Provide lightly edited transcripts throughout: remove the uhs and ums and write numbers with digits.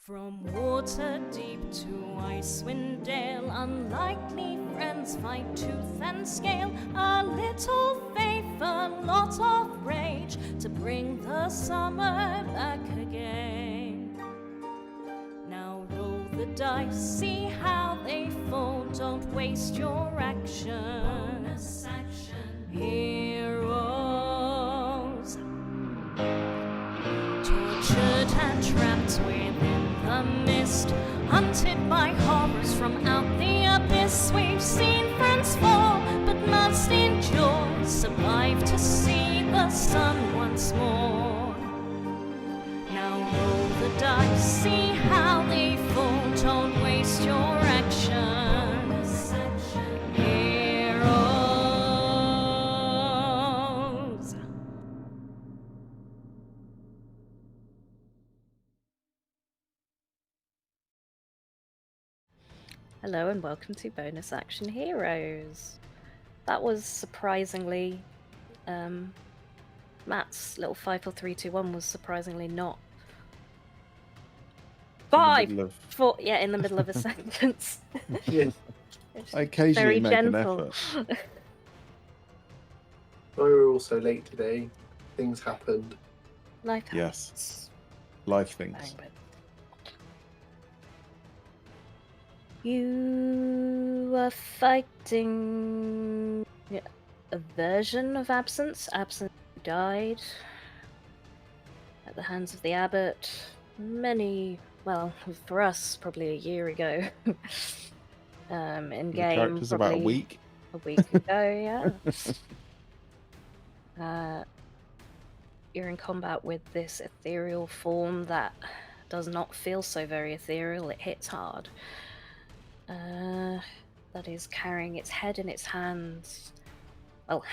From water deep to Icewind Dale, unlikely friends fight tooth and scale. A little faith, a lot of rage, to bring the summer back again. Now roll the dice, see how they fall, don't waste your action. Bonus action. Heroes, tortured and trapped within the mist, hunted by horrors from out the abyss. We've seen friends fall, but must endure, survive to see the sun once more. Now roll the dice, see how they fall, don't waste your action. Heroes. Hello and welcome to Bonus Action Heroes. That was surprisingly, Matt's little 5, 4, 3, 2, 1 was surprisingly not. Five, four, yeah, in the middle of a sentence. Yes. I occasionally Very make gentle. an effort. We were also late today. Things happened. Life Yes. happens. Life things. You are fighting a version of Absence. Absence died at the hands of the abbot well, for us, probably a year ago. In The game, character's probably about a week. A week ago, yeah. You're in combat with this ethereal form that does not feel so very ethereal. It hits hard. That is carrying its head in its hands. Well,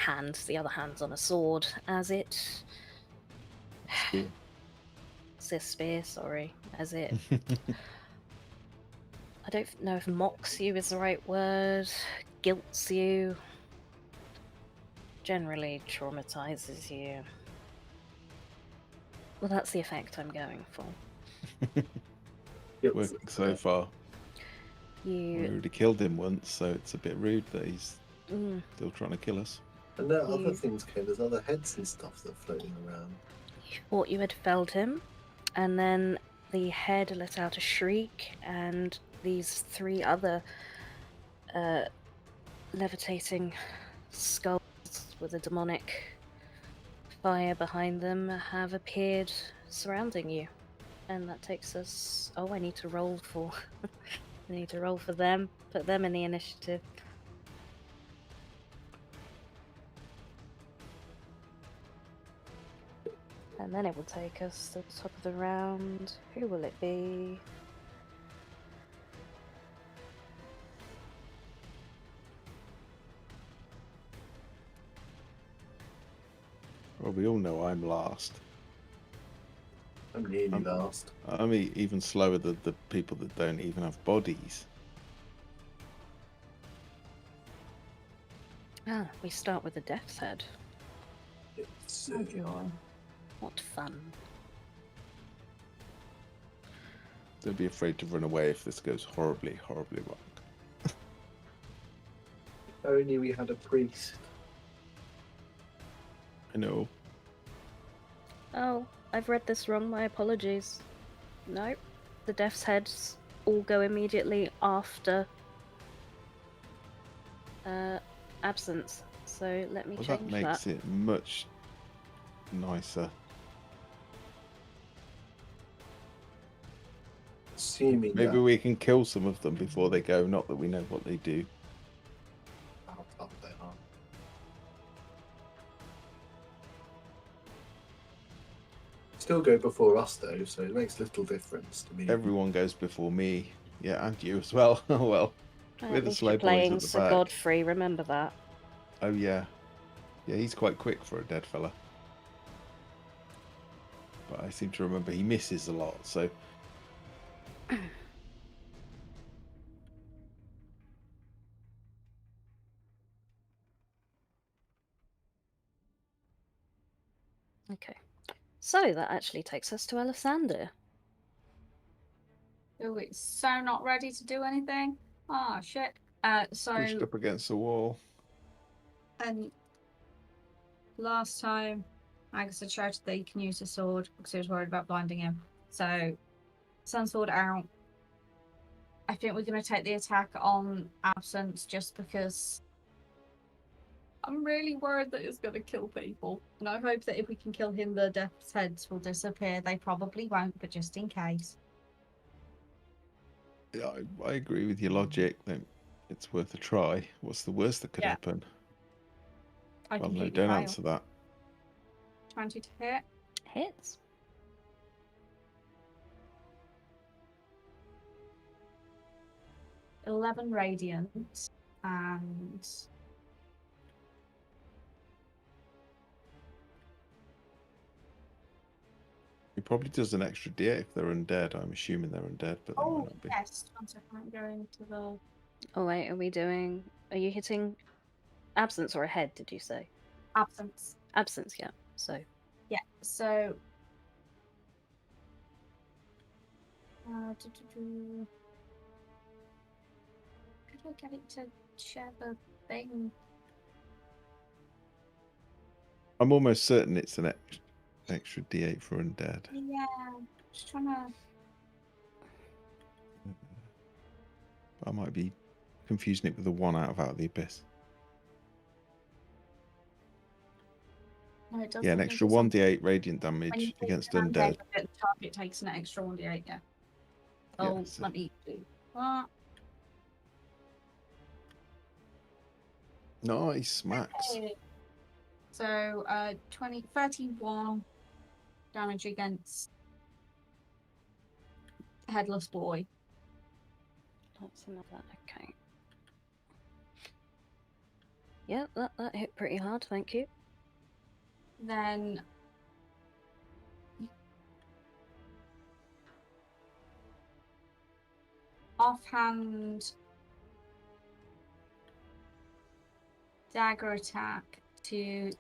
the other hand's on a sword, as it... Spear. It's a spear, sorry. As it... I don't know if mocks you is the right word. Guilts you. Generally traumatizes you. Well, that's the effect I'm going for. Working so far. We already killed him once, so it's a bit rude that he's still trying to kill us. And there are other things, there's other heads and stuff that are floating around. You thought you had felled him, and then the head let out a shriek, and these 3 other levitating skulls with a demonic fire behind them have appeared surrounding you. And that takes us... Oh, I need to roll for... I need to roll for them. Put them in the initiative. And then it will take us to the top of the round. Who will it be? Well, we all know I'm last. I'm nearly last. I'm even slower than the people that don't even have bodies. Ah, we start with the death's head. It's, What fun. Don't be afraid to run away if this goes horribly, horribly wrong. If only we had a priest. I know. Oh, I've read this wrong, my apologies. No, the death's heads all go immediately after Absence. So let me change that. That makes it much nicer. Assuming Maybe we can kill some of them before they go, not that we know what they do. How tough they are. Still go before us though, so it makes little difference to me. Everyone goes before me. Yeah, and you as well. Oh well. We're the slow boys playing at the Sir back. Godfrey, remember that. Oh yeah. Yeah, he's quite quick for a dead fella. But I seem to remember he misses a lot, so... Okay. So that actually takes us to Alisander. Oh, it's so not ready to do anything. Oh, shit. Pushed up against the wall. And last time, Agatha shouted that he can use his sword because he was worried about blinding him. So, sun sword out. I think we're going to take the attack on Absence just because I'm really worried that it's going to kill people. And I hope that if we can kill him, the death's heads will disappear. They probably won't, but just in case. Yeah, I agree with your logic that it's worth a try. What's the worst that could happen? I Well, no, completely don't fail. answer that. 20 to hit. Hits. $11 radiant, and He probably does an extra D8 if they're undead. I'm assuming they're undead, but they might not be. yes, 1 second, I'm going to the Oh wait, are you hitting Absence or a head, did you say? Absence. Absence, yeah. So Yeah, so how do I get it to share the thing? I'm almost certain it's an extra D8 for undead. Yeah, just trying to. I might be confusing it with the one out of the Abyss. No, it doesn't. Yeah, an extra 1d8 radiant damage against undead. The target takes an extra 1d8, yeah. Oh, so. let me do that. Nice, Max. Okay. So, 31 damage against Headless Boy. that's another. Okay. Yeah, that hit pretty hard. Thank you. Then offhand dagger attack to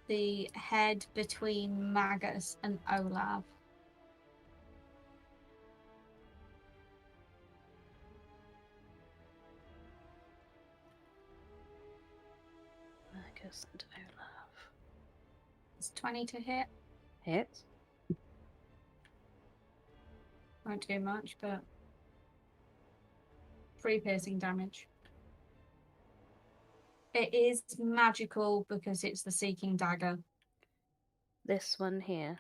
the head between Magus and Olav. Magus and Olav. It's 20 to hit. Hits. Won't do much, but 3 piercing damage. It is magical because it's the Seeking Dagger. This one here.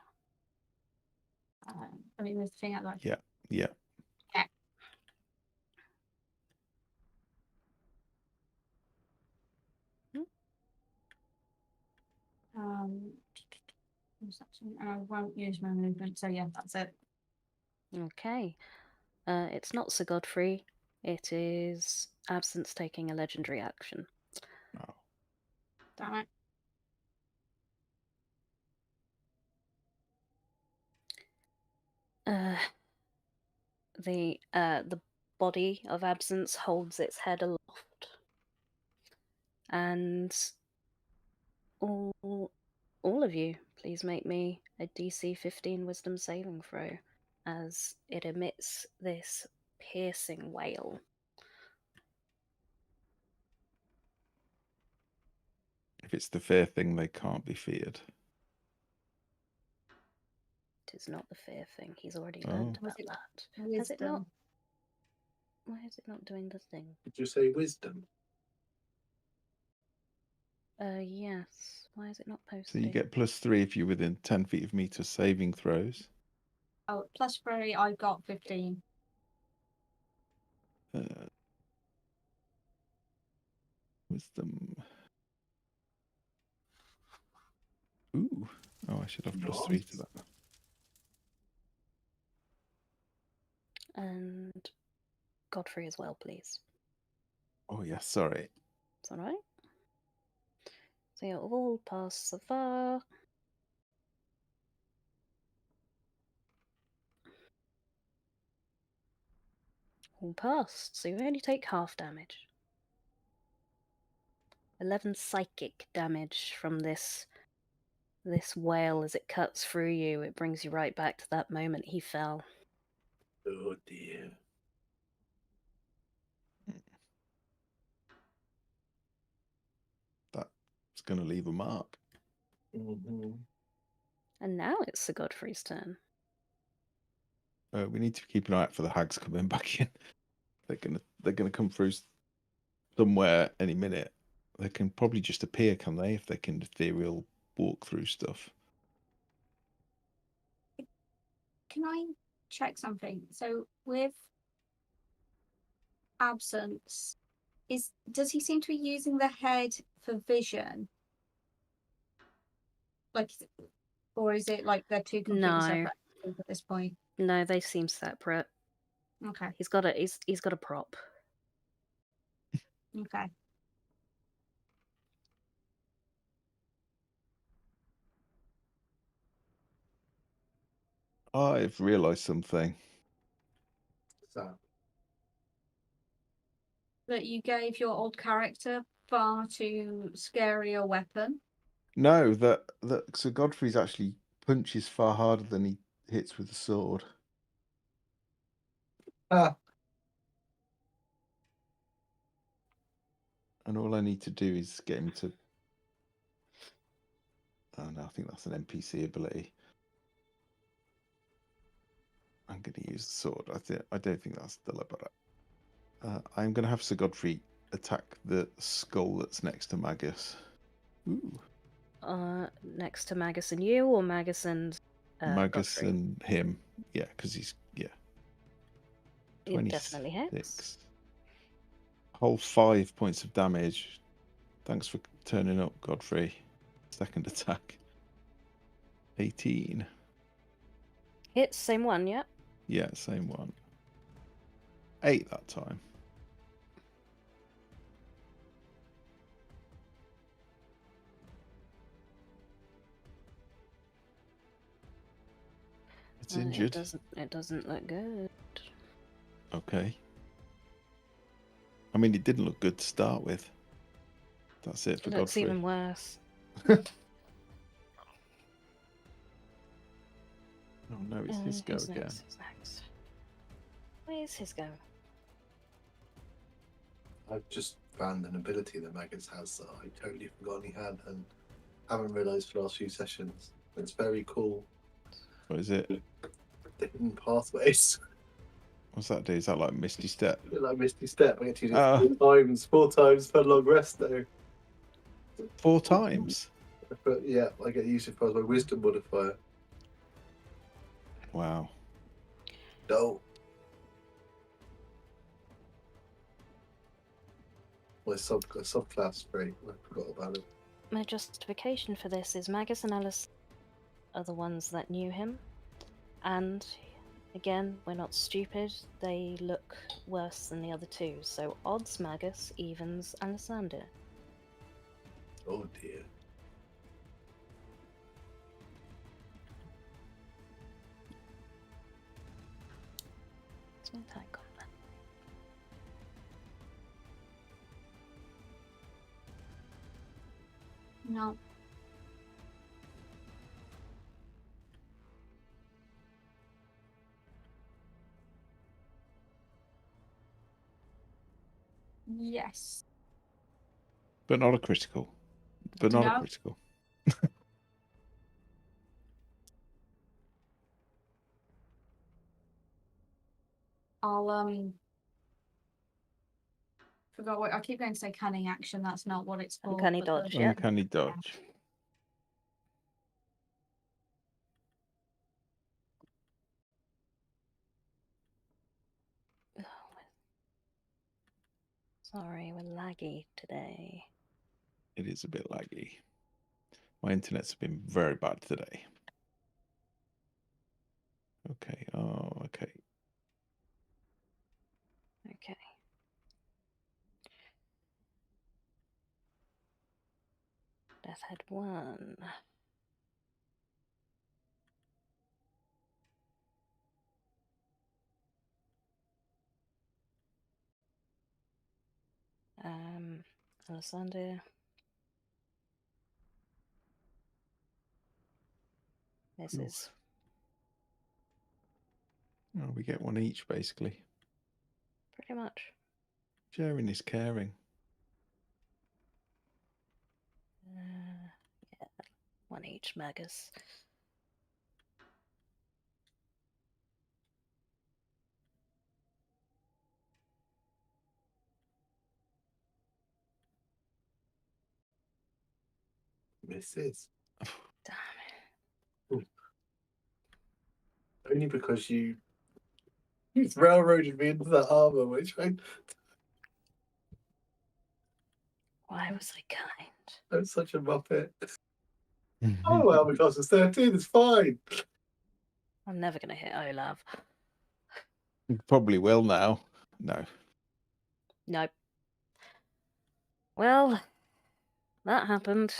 I mean, there's the thing at that. Yeah. Yeah. I won't use my movement, so yeah, that's it. Okay. It's not Sir Godfrey. It is Absence taking a legendary action. Oh. Damn it. The body of Absence holds its head aloft, and all of you, please make me a DC 15 Wisdom saving throw, as it emits this piercing wail. If it's the fear thing, they can't be feared. It is not the fear thing. He's already learned about that. Has it not? Why is it not doing the thing? Did you say wisdom? Yes. Why is it not posting? So you get +3 if you're within 10 feet of me to saving throws. Oh, +3, I got 15. Wisdom. Ooh. Oh, I should have +3 to that. And Godfrey as well, please. Oh, yeah, sorry. It's alright. So you're all passed so far. All passed, so you only take half damage. 11 psychic damage from this wail as it cuts through you. It brings you right back to that moment he fell. Oh dear. That's going to leave a mark. Mm-hmm. And now it's Sir Godfrey's turn. We need to keep an eye out for the hags coming back in. They're gonna come through somewhere any minute. They can probably just appear, can they? If they can ethereal walk through stuff. Can I check something? So with absence, does he seem to be using the head for vision? Like, or is it like they're two completely No. separate things at this point? No, they seem separate. Okay. He's got a prop. Okay. I've realised something. So, That you gave your old character far too scary a weapon. No, that Sir Godfrey's actually punches far harder than he hits with the sword. ah, And all I need to do is get him to. Oh no, I think that's an NPC ability. I'm going to use the sword. I don't think that's deliberate. I'm going to have Sir Godfrey attack the skull that's next to Magus. Ooh. Next to Magus and you, or Magus and Magus Godfrey? and him. Yeah, because he's, yeah. It definitely hits. Whole 5 points of damage. Thanks for turning up, Godfrey. Second attack. 18. Hits, same one, yeah. Yeah, same one. 8 that time. It's injured. It doesn't look good. Okay. I mean, it didn't look good to start with. That's it for It looks Godfrey. even worse. Oh no, it's his go again. Who's next? Where's his go? I've just found an ability that Magus has that I totally forgot he had and haven't realised for the last few sessions. It's very cool. What is it? The hidden pathways. What's that do? Is that like Misty Step? A bit like Misty Step. I get to use it 4 times per long rest though. 4 times? But yeah, I get used to it as my wisdom modifier. Wow. No. My subclass free. I forgot about it. My justification for this is Magus and Alice are the ones that knew him, and again, we're not stupid. They look worse than the other two, so odds Magus, evens Alessander. Oh dear. It's my attack combat. No. Yes. But not a critical. But not a No. critical. I'll forgot what I keep going to say cunning action, that's not what it's for. Uncanny but dodge, the- yeah. Uncanny dodge. Sorry, we're laggy today. It is a bit laggy. My internet's been very bad today. Okay. Oh, okay. Okay. Death Head 1. Alessander. Misses. Oh, we get one each, basically. Pretty much. Sharing is caring. Yeah, one each, Magus. Misses. Damn Only because you railroaded me into that armor, which I'm Why was I kind? such a muppet. Oh, well, my class is 13. It's fine. I'm never gonna hit Olav. You probably will now. No. Nope. Well, that happened.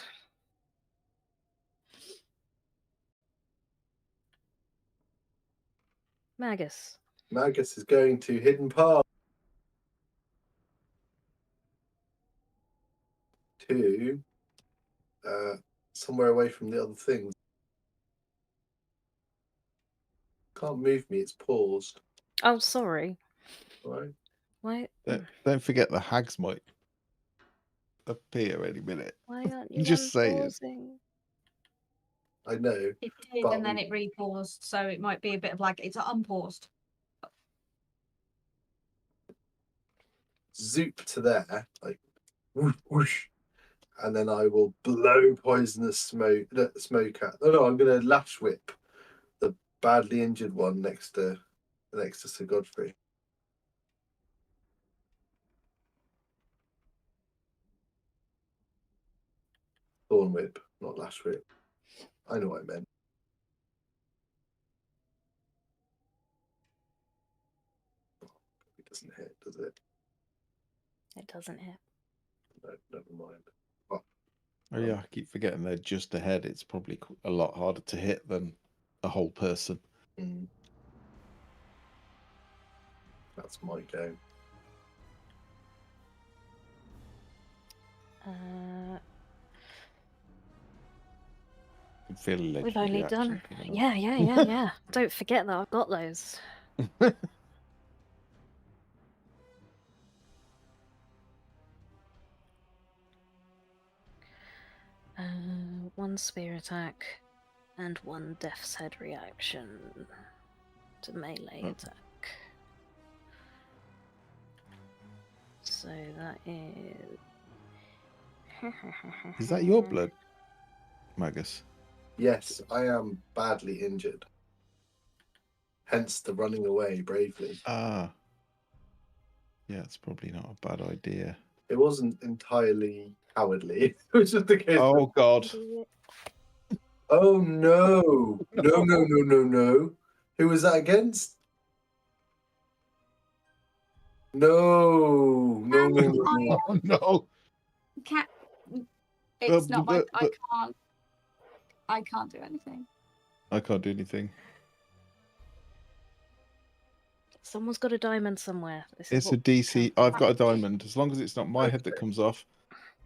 Magus. Magus is going to hidden path to somewhere away from the other things. Can't move me. It's paused. Oh, sorry. Right. Why? Don't forget the hags might appear any minute. Why aren't you Just saying. unpausing? I know. It did, But and then it repaused, so it might be a bit of like it's unpaused. Zoop to there, like whoosh, whoosh, and then I will blow poisonous smoke at. No, I'm going to lash whip the badly injured one next to Sir Godfrey. Thorn whip, not lash whip. I know what I meant. It doesn't hit, does it? It doesn't hit. No, never mind. Oh yeah, I keep forgetting they're just ahead. It's probably a lot harder to hit than a whole person. That's my go. I can feel a We've legendary only action done. coming up. Yeah. Don't forget that I've got those. One spear attack and one death's head reaction to melee attack. So that is. Is that your blood, Magus? Yes, I am badly injured. Hence the running away bravely. Ah. Yeah, it's probably not a bad idea. It wasn't entirely cowardly. It was just the case. Oh God. Oh no. No. Who was that against? No. Oh no. It's not my. I can't do anything. I can't do anything. Someone's got a diamond somewhere. It's a DC. I've got a diamond. As long as it's not my head that comes off.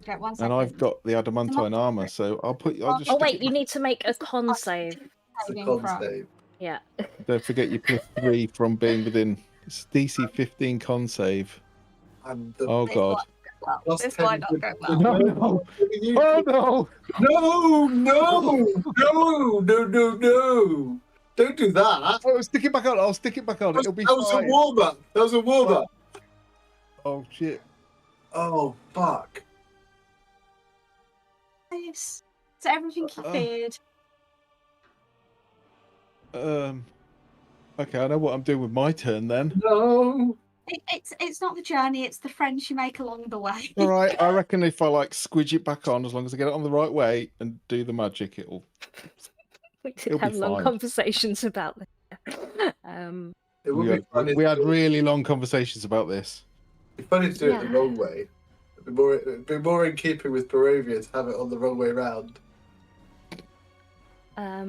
Okay, 1 And second. I've got the adamantine armor, so I'll just. Oh wait, you need to make a con save. It's a con save. Yeah. Don't forget your +3 from being within. It's DC 15 con save. Oh God. This might not go well. No. Oh no. No. Don't do that. Oh, stick it back on. I'll stick it back on. It'll be That was fine. That was a warm up. Oh shit. Oh fuck. Yes. So everything you feared. Okay, I know what I'm doing with my turn then. No. It's not the journey, it's the friends you make along the way. All right, I reckon if I like squidge it back on, as long as I get it on the right way and do the magic, it'll. We did have long conversations about this. We had really long conversations about this. It'd be funny to do it the wrong way. It'd be more in keeping with Barovia to have it on the wrong way round.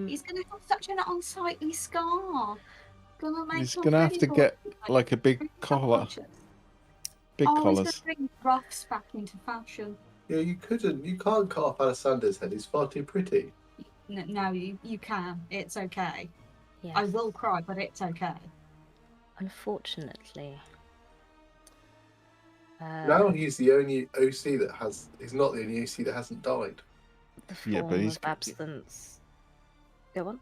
He's going to have such an unsightly scar. He's going to have to get like a big collar. Big collars. He's going to bring ruffs back into fashion. Yeah, you can't cut off Alessander's head. He's far too pretty. No, you can. It's okay. Yes. I will cry, but it's okay. Unfortunately. Now he's the only OC that has. He's not the only OC that hasn't died. The Yeah, but form he's of absence. Go on.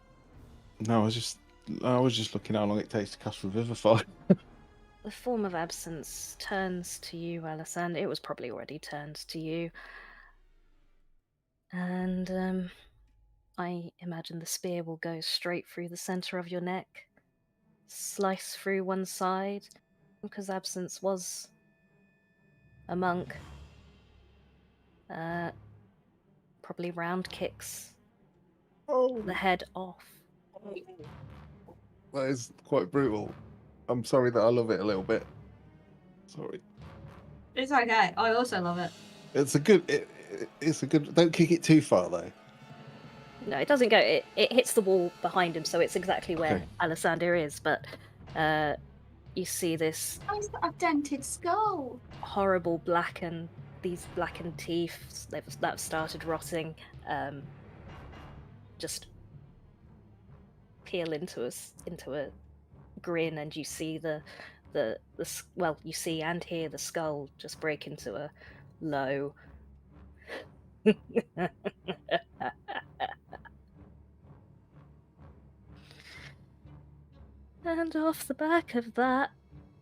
No, I was just looking how long it takes to cast Revivify. The form of absence turns to you, Alessandra. It was probably already turned to you. And I imagine the spear will go straight through the center of your neck, slice through one side, because Absence was a monk. Probably round kicks the head off. That is quite brutal. I'm sorry that I love it a little bit. Sorry. It's okay. I also love it. It's a good. It's a good. Don't kick it too far though. No, it doesn't go. It hits the wall behind him, so it's exactly where Okay. Alessandra is. But you see this Oh, he's got a dented skull. horrible blackened teeth that have started rotting, just peel into a grin, and you see you see and hear the skull just break into a low. And off the back of that,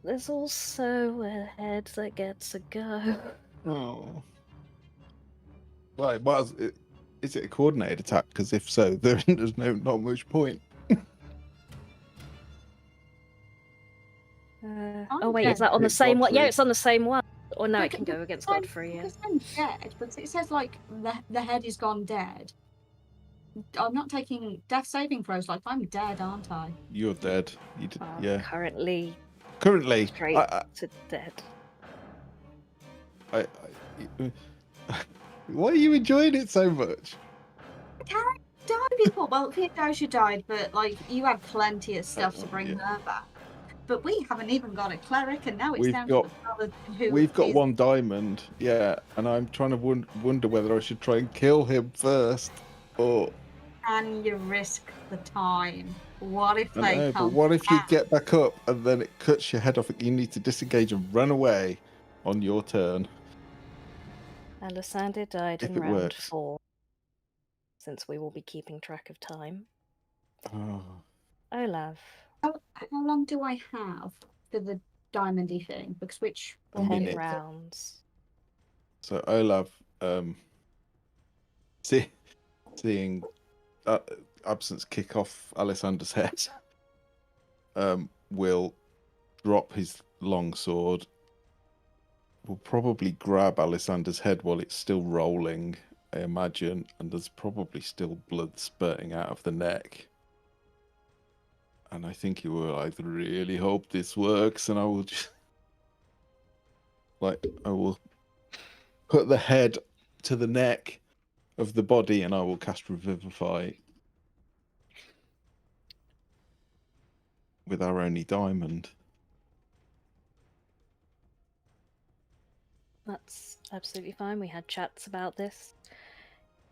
there's also a head that gets a go. Oh. Right. Is it a coordinated attack? Because if so, there's not much point. Oh wait, dead. is that on the Hit same one? Yeah, Godfrey. it's on the same one. Or no, it But- can but go against I'm- Godfrey. Yeah. because I'm dead, but it says like the head is gone dead. I'm not taking death saving throws. Like I'm dead, aren't I? You're dead. Yeah. Currently Currently, straight to dead. Why are you enjoying it so much? Died before. Well, Theodosia died, but like you had plenty of stuff to bring yeah. her back. But we haven't even got a cleric, and now it's We've down got- to the paladin who We've got is- one diamond, yeah, and I'm trying to wonder whether I should try and kill him first, or Can you risk the time? What if I they know, come? but what if you back? get back up and then it cuts your head off? You need to disengage and run away on your turn. Alessandra died If in it round works. 4, since we will be keeping track of time. Oh, Olaf, How long do I have for the diamondy thing? Because which A 10 minute. rounds. so Olaf, seeing Absence kick off Alessandra's head, will drop his long sword. Will probably grab Alessandra's head while it's still rolling, I imagine, and there's probably still blood spurting out of the neck. And I think he will. I really hope this works, and I will just I will put the head to the neck of the body, and I will cast Revivify with our only diamond. That's absolutely fine. We had chats about this.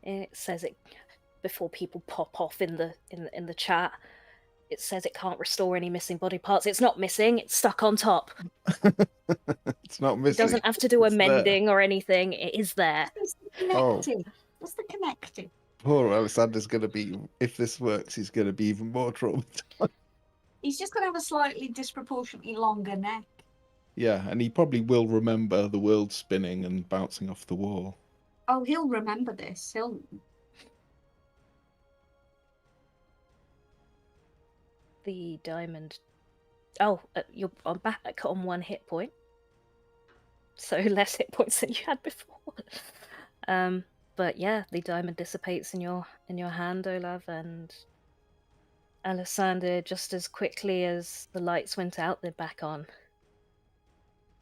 It says it before people pop off in the chat. It says it can't restore any missing body parts. It's not missing. It's stuck on top. It's not It missing. doesn't have to do a It's there. mending or anything. It is there. What's the connecting? What's the connecting? Poor Alessandra's going to be, if this works, he's going to be even more traumatized. He's just going to have a slightly disproportionately longer neck. Yeah, and he probably will remember the world spinning and bouncing off the wall. Oh, he'll remember this. He'll. The diamond. Oh, you're back on 1 hit point. So less hit points than you had before. But yeah, the diamond dissipates in your hand, Olav, and Alessandra, just as quickly as the lights went out, they're back on.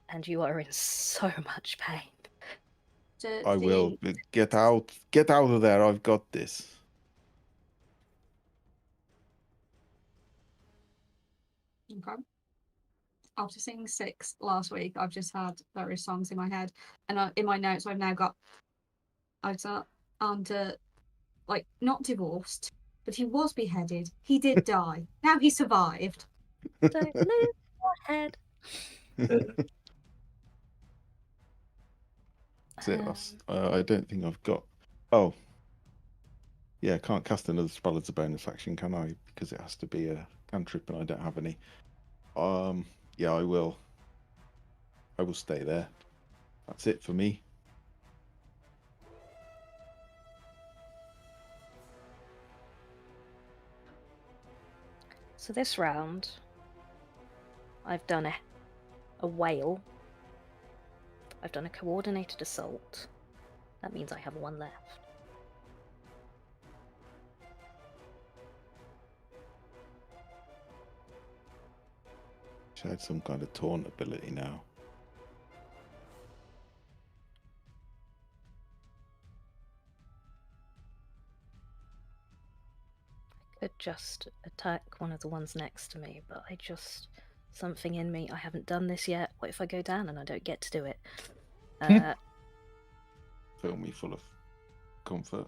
And you are in so much pain. I will get out of there. I've got this. Okay. After singing 6 last week, I've just had various songs in my head, and in my notes, I've now got. Like not divorced, but he was beheaded. He did die. Now he survived. Don't lose Head. That's it. I don't think I've got. Oh, yeah, I can't cast another spell as a bonus action, can I? Because it has to be a cantrip, and I don't have any. Yeah, I will. I will stay there. That's it for me. So this round, I've done a whale. I've done a coordinated assault. That means I have one left. She had some kind of taunt ability now. Could just attack one of the ones next to me, but something in me, I haven't done this yet. What if I go down and I don't get to do it? Fill me full of comfort.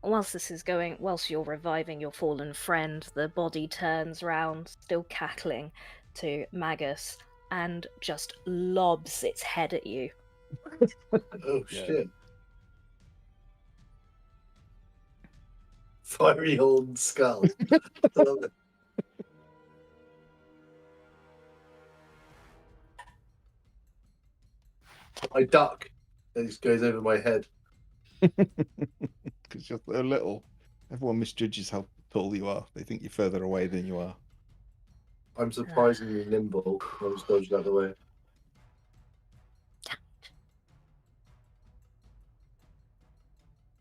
Whilst you're reviving your fallen friend, the body turns round, still cackling, to Magus and just lobs its head at you. Oh shit! Fiery horn skull. I love it. I duck. It just goes over my head. Because you're so little. Everyone misjudges how tall you are. They think you're further away than you are. I'm surprisingly nimble. I just dodged out of the way.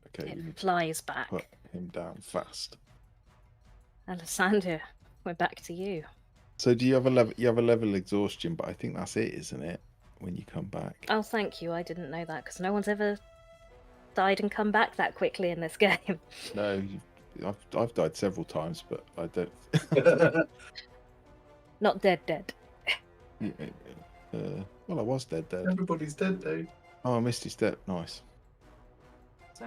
Okay, you need It flies back. to put him down fast. Alessandra, we're back to you. So do you have a level? You have a level exhaustion, but I think that's it, isn't it? When you come back. Oh, thank you. I didn't know that because no one's ever died and come back that quickly in this game. No, I've died several times, but I don't. Not dead. Well, I was dead. Everybody's dead though. Oh, I missed his step. Nice. So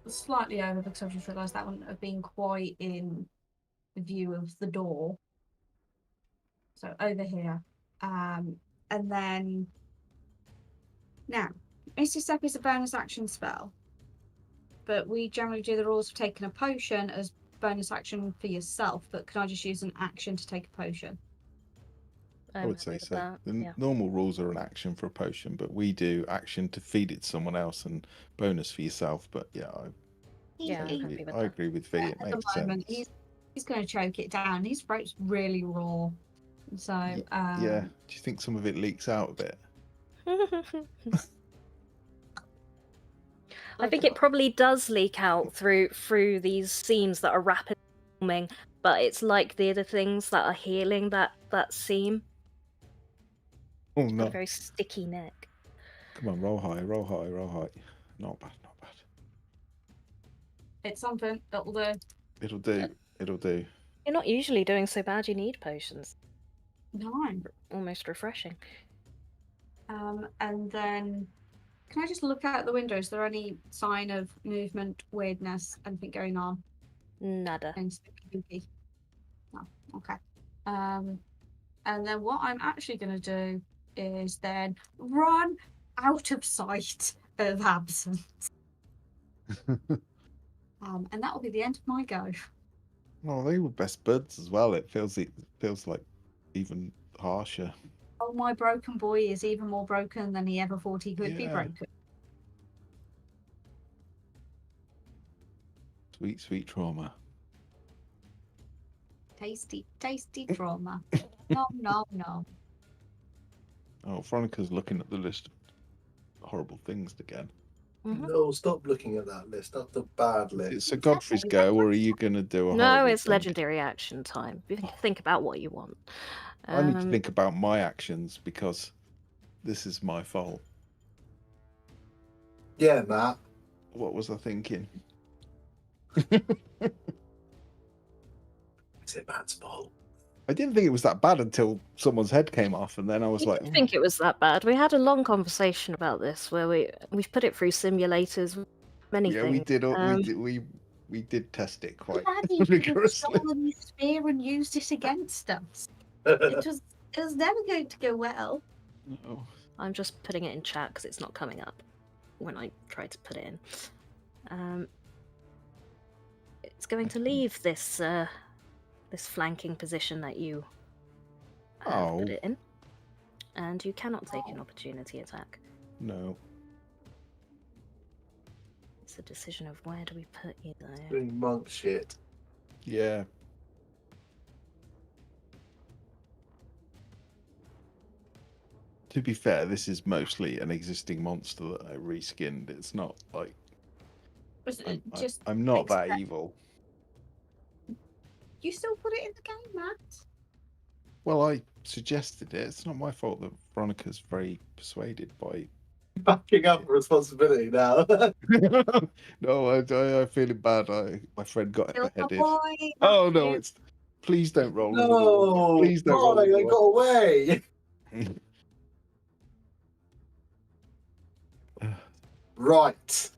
slightly over because I've just realised that wouldn't have been quite in the view of the door. So over here. And then now, Misty Step is a bonus action spell. But we generally do the rules of taking a potion as bonus action for yourself, but can I just use an action to take a potion? I would say so. That. The Yeah. normal rules are an action for a potion, but we do action to feed it to someone else and bonus for yourself. But yeah, Yeah, I'm happy with I that. agree with V. It At the makes moment, sense. he's going to choke it down. His throat's really raw. So, Yeah. Do you think some of it leaks out a bit? I think it probably does leak out through these seams that are rapidly forming, but it's like the other things that are healing that seam. Oh Got no! a very sticky neck. Come on, roll high, roll high, roll high. Not bad, not bad. It's something that'll do. It'll do. It'll do. You're not usually doing so bad. You need potions. No. Almost refreshing. And then, can I just look out the window? Is there any sign of movement, weirdness, anything going on? Nada. And spooky. No. Okay. And then what I'm actually going to do is then run out of sight of absence. And that will be the end of my go. Oh, they were best buds as well. It feels like even harsher. Oh, my broken boy is even more broken than he ever thought he could be Yeah. broken. Sweet, sweet trauma. Tasty, tasty trauma. No. Oh, Veronica's looking at the list of horrible things again. Mhm. No, stop looking at that list. That's a bad list. It's a Godfrey's go, or are you going to do a No, horrible it's thing? legendary action time. You can think about what you want. I need to think about my actions because this is my fault. Yeah, Matt. What was I thinking? Is it Matt's fault? I didn't think it was that bad until someone's head came off, and then I was I like, didn't think it was that bad. We had a long conversation about this where we've put it through simulators. many Yeah, things. we did. We did test it quite Daddy could have rigorously. stolen his spear and used it against us. It was never going to go well. No. I'm just putting it in chat because it's not coming up when I try to put it in. It's going to leave this this flanking position that you have put Oh. it in, and you cannot take an opportunity attack. No. It's a decision of where do we put you though. Doing monk shit. Yeah. To be fair, this is mostly an existing monster that I reskinned. It's not like I'm not that evil. You still put it in the game, Matt? Well, I suggested it. It's not my fault that Veronica's very persuaded by. Backing up responsibility now. No, I'm feeling bad. My friend got Kill the beheaded. boy. Oh no, Matthew. it's. Please don't roll another one. No, Please don't roll why? another I one. got away. Right.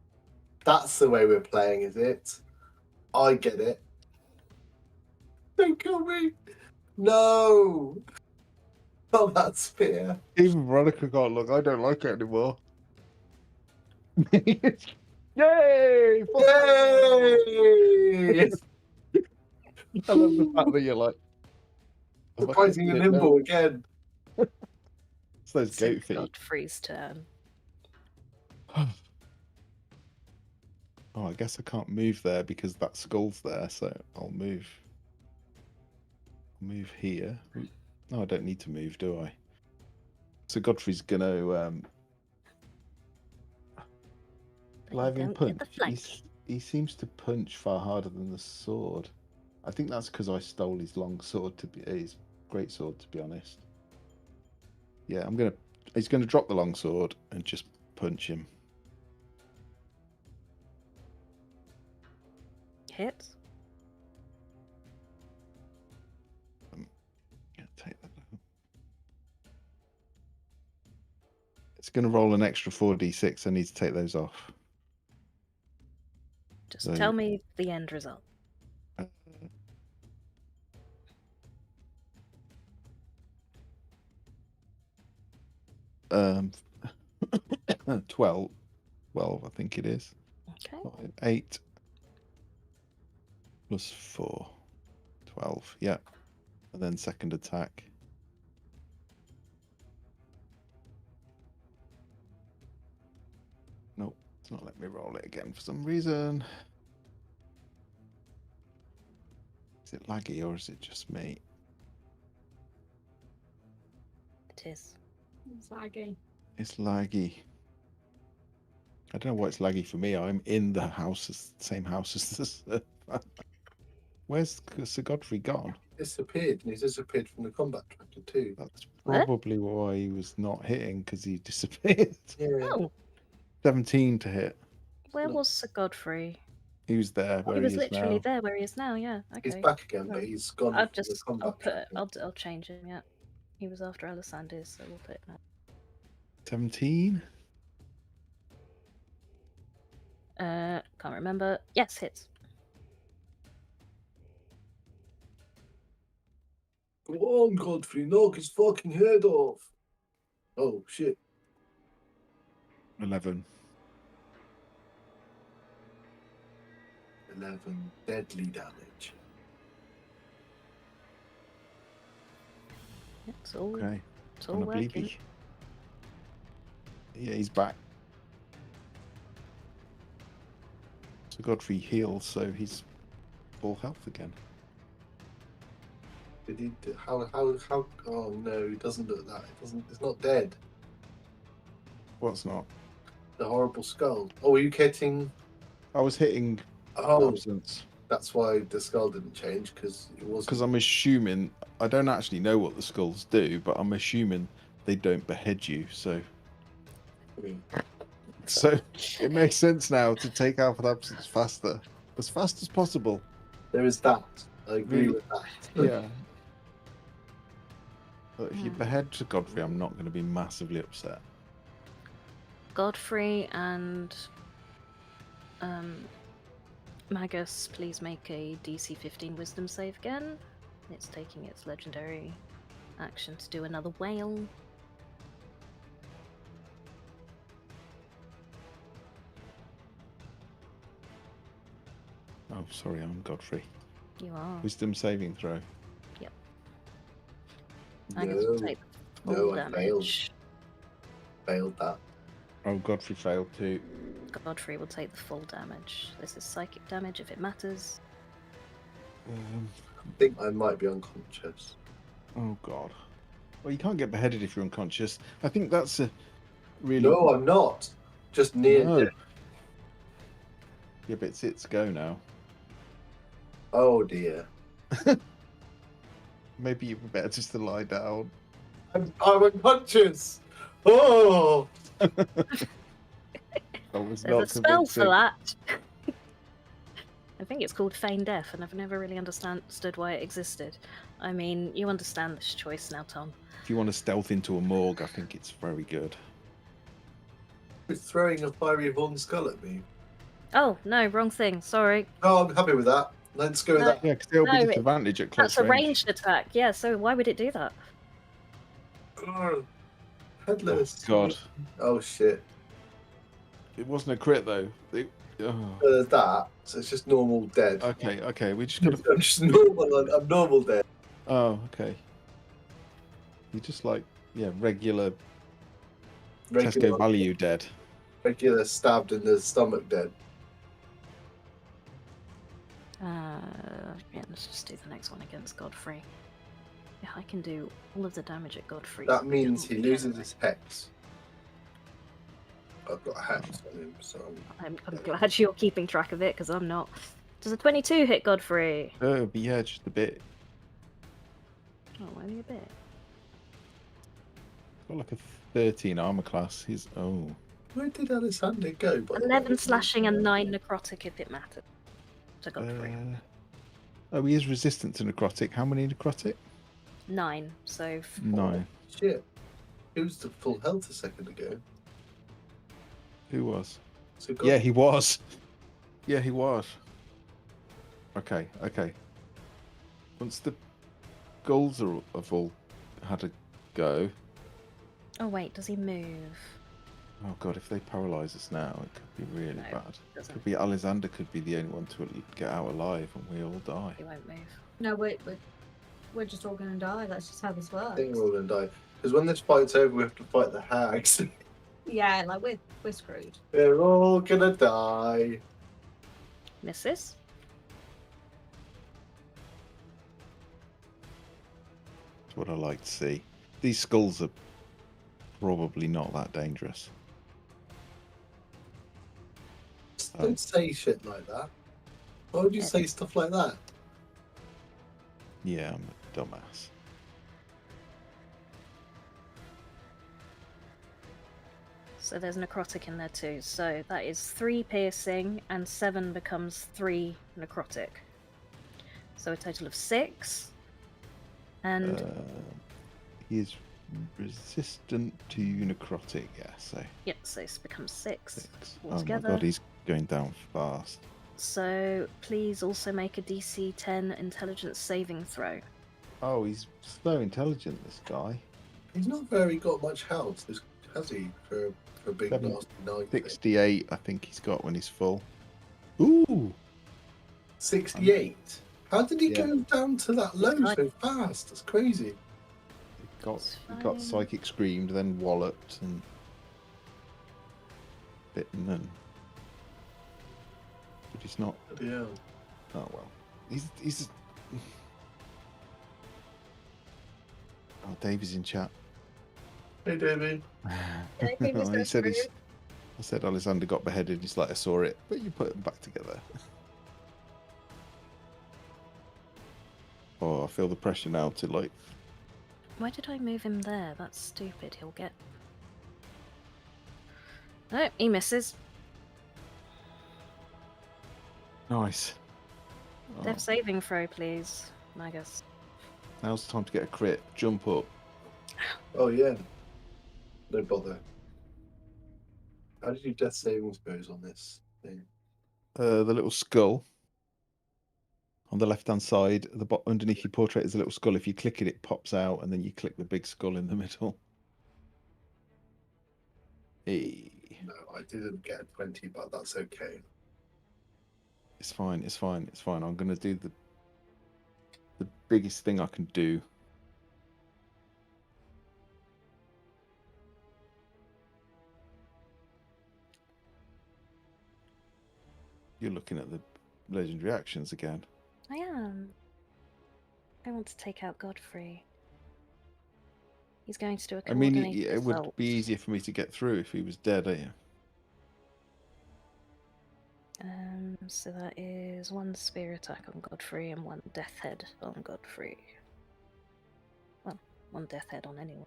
That's the way we're playing, is it? I get it. Don't kill me. No. Not that spear. Even Veronica can't look. I don't like it anymore. Yay! Fuck Yay! I love the fact that you're like. Surprisingly nimble again. It's those So goat feet. Godfrey's turn. Oh, I guess I can't move there because that skull's there, so I'll move. Move here. No, I don't need to move, do I? So Godfrey's gonna live in punch. He seems to punch far harder than the sword. I think that's because I stole his long sword his great sword, to be honest. Yeah, he's gonna drop the long sword and just punch him. Hits. Take that out. It's going to roll an extra 4d6. I need to take those off. Just So- tell me the end result. 12, I think it is. Okay. 8 plus 4, 12. Yeah, and then second attack. Nope, it's not letting me roll it again for some reason. Is it laggy or is it just me? It is. It's laggy. It's laggy. I don't know why it's laggy for me. I'm in the house, same house as this. Where's Sir Godfrey gone? Disappeared, and he's disappeared from the combat tracker too. That's probably why he was not hitting, because he disappeared. Yeah. Oh, 17 to hit. where was Sir Godfrey? He was there where He was is literally now. there where he is now. Yeah. Okay. He's back again, but Right. he's gone. I'll from the just combat I'll put it, tracker. I'll change him. Yeah. He was after Alessanders, so we'll put it now. 17? Can't remember. Yes, hits. Go on, Godfrey, knock his fucking head off. Oh shit. 11. 11 deadly damage. It's all. Okay. It's all On a working. bleepy. Yeah, he's back. So Godfrey heals, so he's full health again. Did he? How? Oh no, he doesn't look that. It doesn't. It's not dead. What's not? The horrible skull. Oh, were you getting? I was hitting Oh, absence. that's why the skull didn't change because it was. Because I'm assuming, I don't actually know what the skulls do, but I'm assuming they don't behead you, so it makes sense now to take out an absence faster. As fast as possible. There is that. I agree Really? with that. Yeah. But if you behead to Godfrey, I'm not going to be massively upset. Godfrey and Magus, please make a DC 15 Wisdom save again. It's taking its legendary action to do another whale. Oh, sorry, I'm Godfrey. You are. Wisdom saving throw. Magus will No, take no, full I damage. failed that. Oh, Godfrey failed too. Godfrey will take the full damage. This is psychic damage if it matters. I think I might be unconscious. Oh God. Well, you can't get beheaded if you're unconscious. I think that's a really. No, I'm not. Just near No. death. Yeah, but it's its go now. Oh dear. Maybe you'd be better just to lie down. I'm unconscious. Oh. I was There's not a spell for convincing. that. I think it's called Feign Death, and I've never really understood why it existed. I mean, you understand this choice now, Tom. If you want to stealth into a morgue, I think it's very good. It's throwing a fiery horn skull at me. Oh, no, wrong thing. Sorry. Oh, I'm happy with that. Let's go with No. that. Yeah, because it'll No, be it- disadvantage at close That's a range. ranged attack. Yeah, so why would it do that? Oh, Oh, headless. God. Oh shit. It wasn't a crit, though. Oh. There's that. So it's just normal dead. Okay, we just got to... I'm just normal. I'm normal dead. Oh, okay. You're just like, yeah, regular Tesco value dead. Regular stabbed in the stomach dead. Yeah, let's just do the next one against Godfrey. Yeah, I can do all of the damage at Godfrey. That means he loses generate. his hex. I've got a hex on him, so I'm glad you're keeping track of it, because I'm not. Does a 22 hit Godfrey? Oh, but yeah, just a bit. Oh, only a bit. Got like a 13 armor class. He's... Oh. where did Alexander go? By the 11 way? slashing and 9 necrotic if it matters. To Godfrey. Oh, he is resistant to necrotic. How many necrotic? 9, so 4. 9. Shit. He was to full health a second ago. Who was? So Yeah, he was. Yeah, he was. Okay. Once the gulls have all had a go. Oh wait, does he move? Oh God, if they paralyze us now, it could be really No, bad. doesn't. Could be Alexander could be the only one to get out alive, and we all die. He won't move. No, we're just all gonna die. That's just how this I works. think we're all gonna die. Because when this fight's over, we have to fight the hags. Yeah, like we're screwed. We're all gonna die. Misses. That's what I like to see. These skulls are probably not that dangerous. Just don't say shit like that. Why would you say stuff like that? Yeah, I'm a dumbass. So there's necrotic in there too. So that is 3 piercing and 7 becomes 3 necrotic. So a total of 6. And He is resistant to necrotic, yeah, so yep, so it becomes 6 6. Oh my altogether. God, he's going down fast. So please also make a DC 10 intelligence saving throw. Oh, he's so intelligent, this guy. He's not very got much health, has he? For a big 7, nasty knife. thing? 68, I think he's got when he's full. Ooh! 68. How did he Yeah. go down to that low Fine. so fast? That's crazy. He It's got fine. psychic screamed, then walloped and bitten and. But he's not. Yeah. Oh well. He's. Oh, Davey's in chat. Hey, David. I think Oh, he that's said rude. I said Alexander got beheaded. He's like, I saw it, but you put them back together. Oh, I feel the pressure now to like. Why did I move him there? That's stupid. He'll get. No, he misses. Nice. Oh, Death saving throw, please, Magus. now's the time to get a crit. Jump up. Oh, yeah. No bother. How did you death saving throws on this thing? the little skull on the left-hand side. Underneath your portrait is a little skull. If you click it, it pops out, and then you click the big skull in the middle. Hey. No, I didn't get a 20, but that's okay. It's fine. It's fine. It's fine. I'm gonna do the biggest thing I can do. You're looking at the legendary actions again. I am. I want to take out Godfrey. He's going to do a I mean, coordinated it would assault. be easier for me to get through if he was dead, eh? So that is 1 spear attack on Godfrey and 1 death head on Godfrey. Well, 1 death head on anyone.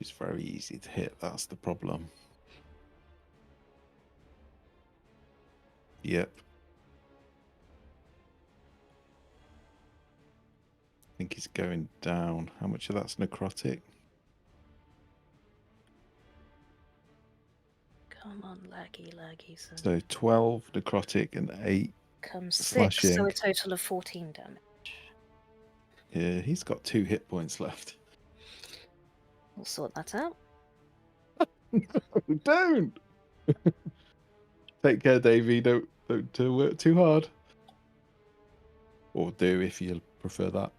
It's very easy to hit. That's the problem. Yep. I think he's going down. How much of that's necrotic? Come on, laggy, son. So 12 necrotic and 8 Comes 6, slashing. so a total of 14 damage. Yeah, he's got 2 hit points left. We'll sort that out. No, don't! Take care, Davey. Don't work too hard. Or do if you prefer that.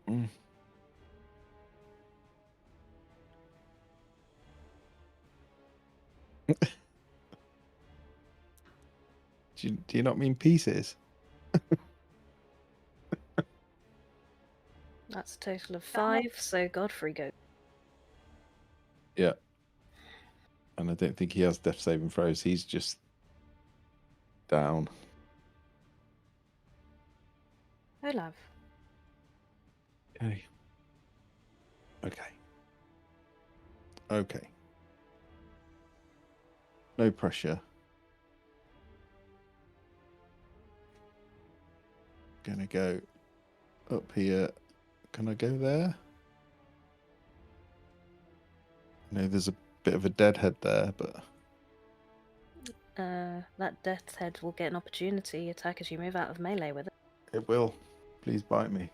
Mm. Do you not mean pieces? That's a total of 5, so Godfrey goes. Yeah. And I don't think he has death saving throws. He's just down. Olaf. Okay. Okay. No pressure. Gonna go up here. Can I go there? No, there's a bit of a deadhead there, but That death head will get an opportunity attack as you move out of melee with it. it will. Please bite me.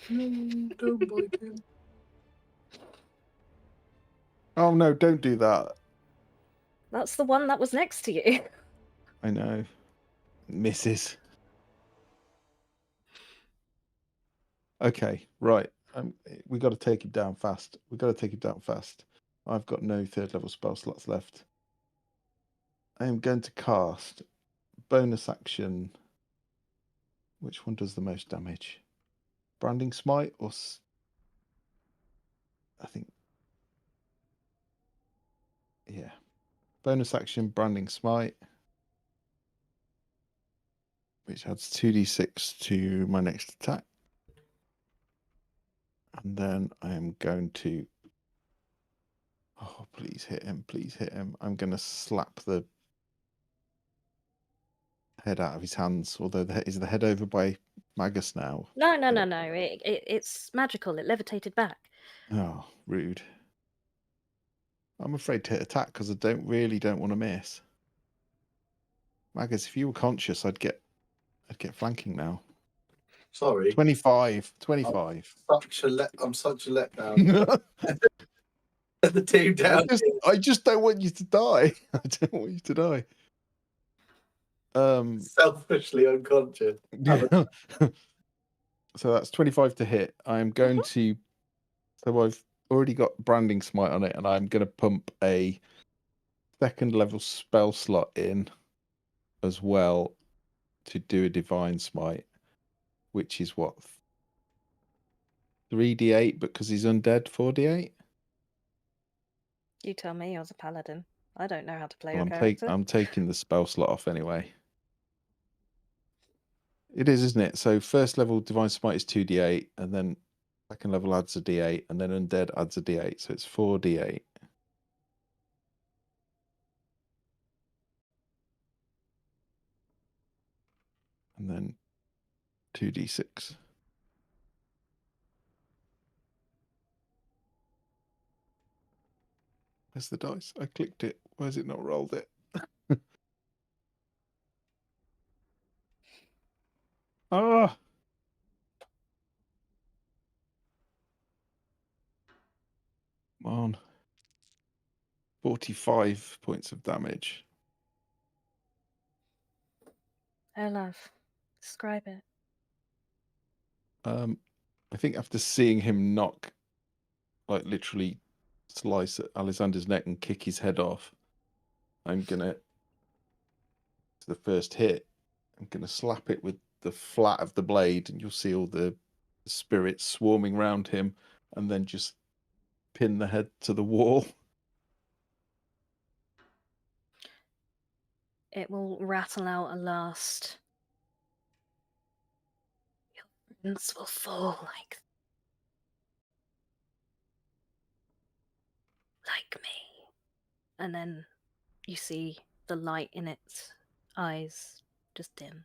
Don't bite him. Oh no, don't do that. That's the one that was next to you. I know. Misses. Okay, right. We got to take him down fast. I've got no 3rd level spell slots left. I am going to cast bonus action. Which one does the most damage? Branding Smite or... I think... Yeah. Bonus action, Branding Smite. Which adds 2d6 to my next attack. And then I am going to... Oh, please hit him. Please hit him. I'm going to slap the head out of his hands. Although is the head over by Magus now? No. It's magical. It levitated back. Oh, rude. I'm afraid to hit attack because I don't want to miss. Magus, if you were conscious, I'd get flanking now. Sorry. 25. I'm such a letdown. The team down. I just don't want you to die. I don't want you to die. Selfishly unconscious. Yeah. So that's 25 to hit. I'm going to... So I've already got Branding Smite on it, and I'm going to pump a 2nd level spell slot in as well to do a Divine Smite, which is what? 3d8, but because he's undead, 4d8? You tell me, I was a paladin. I don't know how to play Well, your character. I'm taking the spell slot off anyway. It is, isn't it? So 1st level Divine Smite is 2d8, and then 2nd level adds a d8, and then undead adds a d8, so it's 4d8. And then 2d6. Where's the dice? I clicked it. Why has it not rolled it? Ah! Come on. 45 points of damage. Olaf, describe it. I think after seeing him knock, like literally slice at Alexander's neck and kick his head off, I'm gonna, to the first hit, I'm gonna slap it with the flat of the blade, and you'll see all the spirits swarming around him, and then just pin the head to the wall. It will rattle out a last. Your friends will fall like me. And then you see the light in its eyes just dim.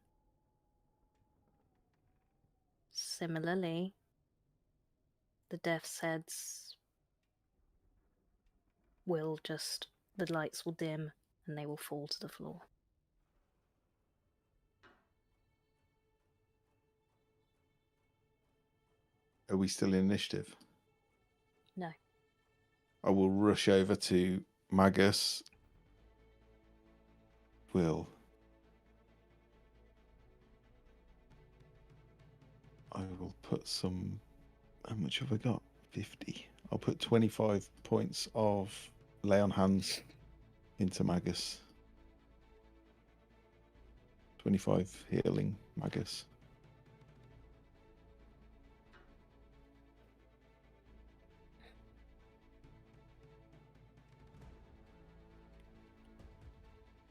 Similarly, the death's heads will just, the lights will dim and they will fall to the floor. Are we still in initiative? No. I will rush over to Magus. I will put some. How much have I got? 50. I'll put 25 points of lay on hands into Magus. 25 healing Magus.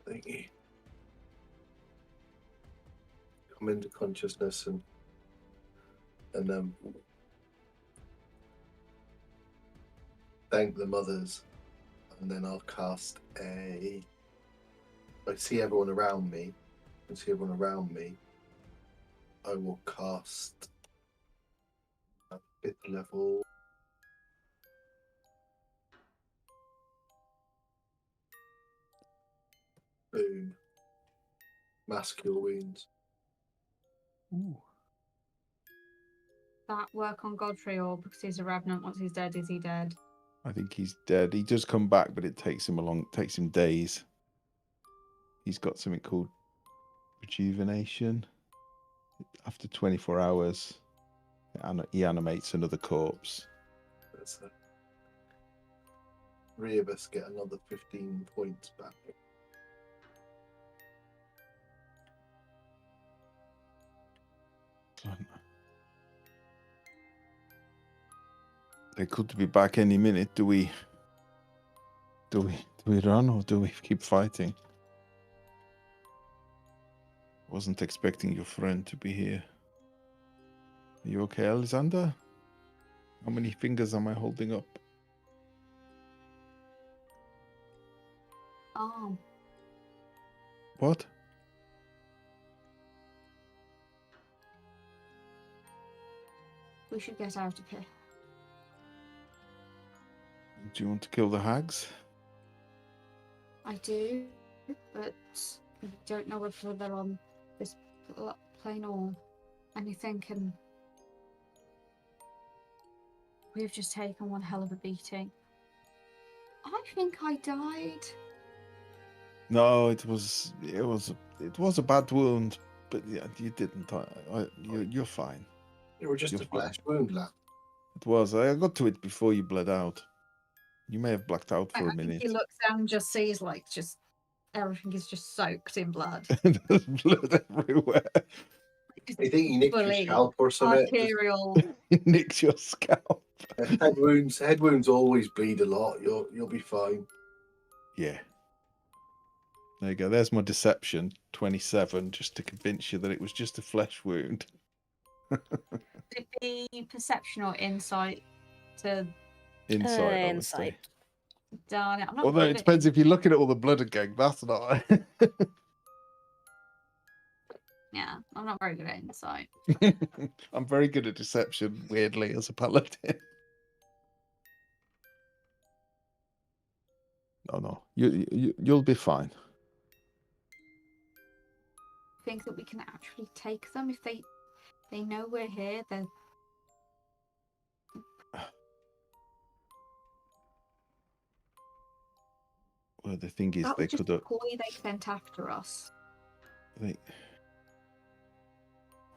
Thank you. Come into consciousness and thank the mothers, and then I'll cast a. I see everyone around me. I will cast a 5th level. Boom. Mass Cure Wounds. Ooh. That work on Godfrey, or because he's a revenant, once he's dead, is he dead? I think he's dead. He does come back, but it takes him days. He's got something called rejuvenation. After 24 hours, he animates another corpse. That's it. 3 of us get another 15 points back. They could be back any minute. Do we run or do we keep fighting? Wasn't expecting your friend to be here. Are you okay, Alexander? How many fingers am I holding up? What? We should get out of here. Do you want to kill the hags? I do, but I don't know whether they're on this plane or anything, and we've just taken one hell of a beating. I think I died. No, it was a bad wound, but yeah, you didn't. You're fine. It was just You're a fine. flesh wound, lad. It was. I got to it before you bled out. You may have blacked out for a I minute. think he looks down and just sees just everything is just soaked in blood. There's blood everywhere. I think you nicked your Fully scalp or something. arterial. Nicks your scalp. Head wounds always bleed a lot. You'll be fine. Yeah. There you go. There's my deception. 27, just to convince you that it was just a flesh wound. Would it be perception or insight to Insight, I would Insight. say. darn it? I'm not Although good it at depends if you're looking at all the blood again. That's not. Yeah, I'm not very good at insight. I'm very good at deception, weirdly, as a paladin. No. You'll be fine. Think that we can actually take them if they know we're here. Then Well, the thing is, that they was just could a have. ploy they sent after us.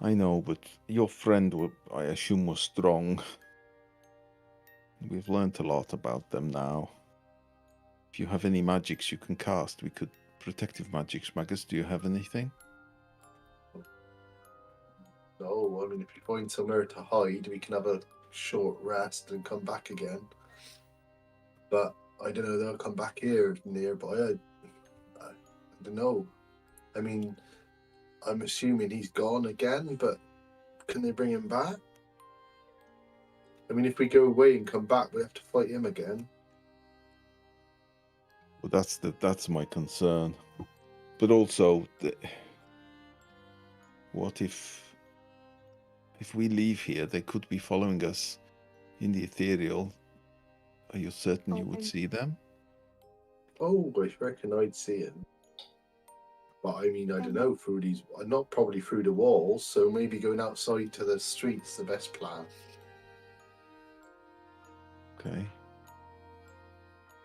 I know, but your friend, I assume, was strong. We've learnt a lot about them now. If you have any magics you can cast, we could... Protective magics. Magus, do you have anything? No, I mean, if you find somewhere to hide, we can have a short rest and come back again. But I don't know, they'll come back here nearby. I don't know. I mean, I'm assuming he's gone again, but can they bring him back? I mean, if we go away and come back, we have to fight him again. Well, that's my concern. But also, what if we leave here, they could be following us in the ethereal. Are you certain you would see them? Oh, I reckon I'd see him. But I mean, I don't know, through these, not probably through the walls, so maybe going outside to the streets the best plan. Okay.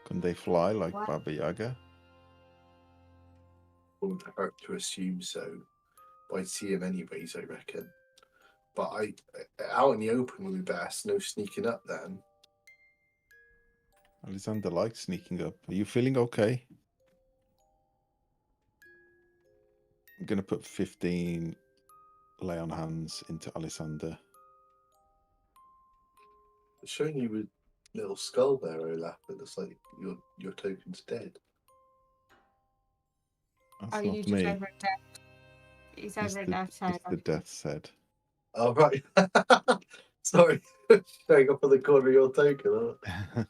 Can they fly like What? Baba Yaga? Wouldn't hurt to assume so. But I'd see him anyways, I reckon. But out in the open would be best, no sneaking up then. Alexander likes sneaking up. Are you feeling okay? I'm going to put 15 lay on hands into Alexander. It's showing you with little skull there, Olaf. It looks like your token's dead. That's Are not you just me. over at death? He's over at death's head. It's the death's head. Oh, right. Sorry. Showing up on the corner of your token. Huh?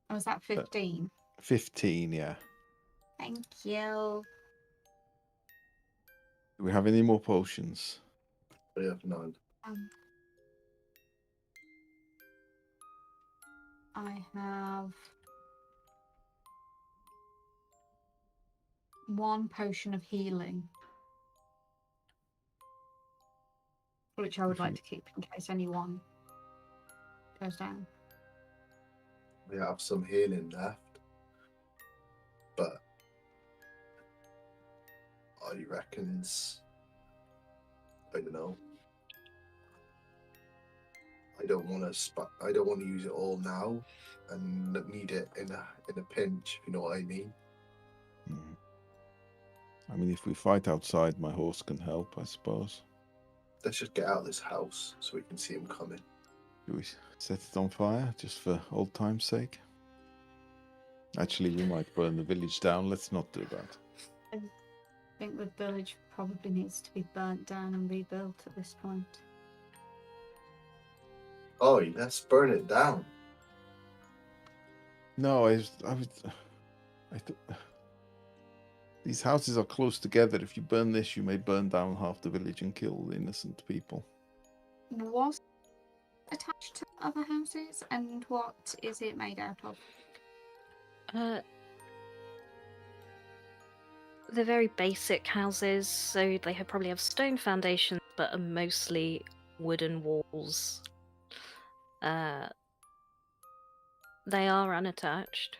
Oh, was that 15? 15, yeah. Thank you. Do we have any more potions? We have none. I have 1 potion of healing, which I would like to keep in case anyone goes down. We have some healing left. But I reckons, I don't know. I don't want to use it all now, and need it in a pinch. If you know what I mean. Hmm. I mean, if we fight outside, my horse can help, I suppose. Let's just get out of this house so we can see him coming. Do we set it on fire just for old time's sake? Actually, we might burn the village down. Let's not do that. I think the village probably needs to be burnt down and rebuilt at this point. Oh, let's burn it down. No, these houses are close together. If you burn this, you may burn down half the village and kill the innocent people. Was it attached to other houses, and what is it made out of? They're very basic houses, so they probably have stone foundations, but are mostly wooden walls. They are unattached.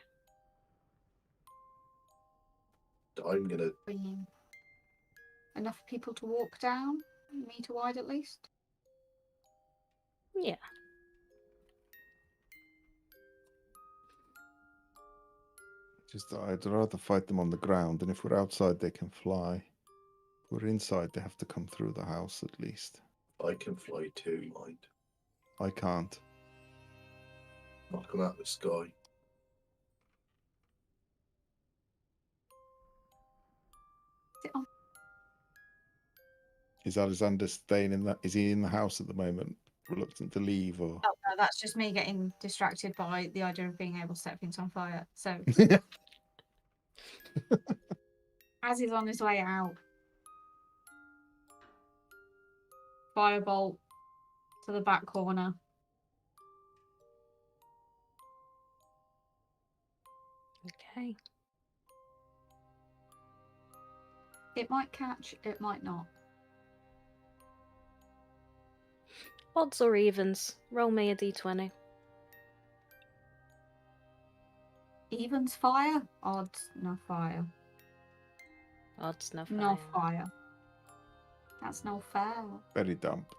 I'm gonna. Bringing enough people to walk down, meter wide at least. Yeah. Just I'd rather fight them on the ground, and if we're outside, they can fly. If we're inside, they have to come through the house at least. I can fly too, mind. I can't. Knock them out of the sky. Is it on? Is Alexander staying in that? Is he in the house at the moment, reluctant to leave, or? Oh no, that's just me getting distracted by the idea of being able to set things on fire. So, as he's on his way out, firebolt to the back corner. Okay. It might catch, it might not. Odds or evens? Roll me a d20. Evens fire, odds no fire. Odds, no fire. No fire. That's no fair. Very damp.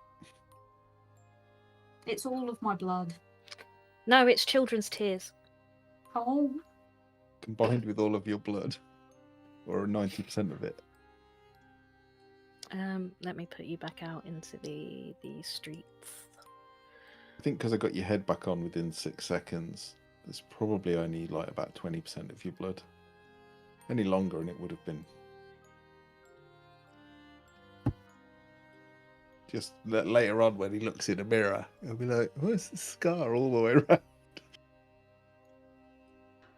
It's all of my blood. No, it's children's tears. Oh, Combined with all of your blood. Or 90% of it. Let me put you back out into the streets. I think because I got your head back on within 6 seconds, there's probably only like about 20% of your blood. Any longer and it would have been. Just later on when he looks in a mirror, he'll be like, what's the scar all the way around?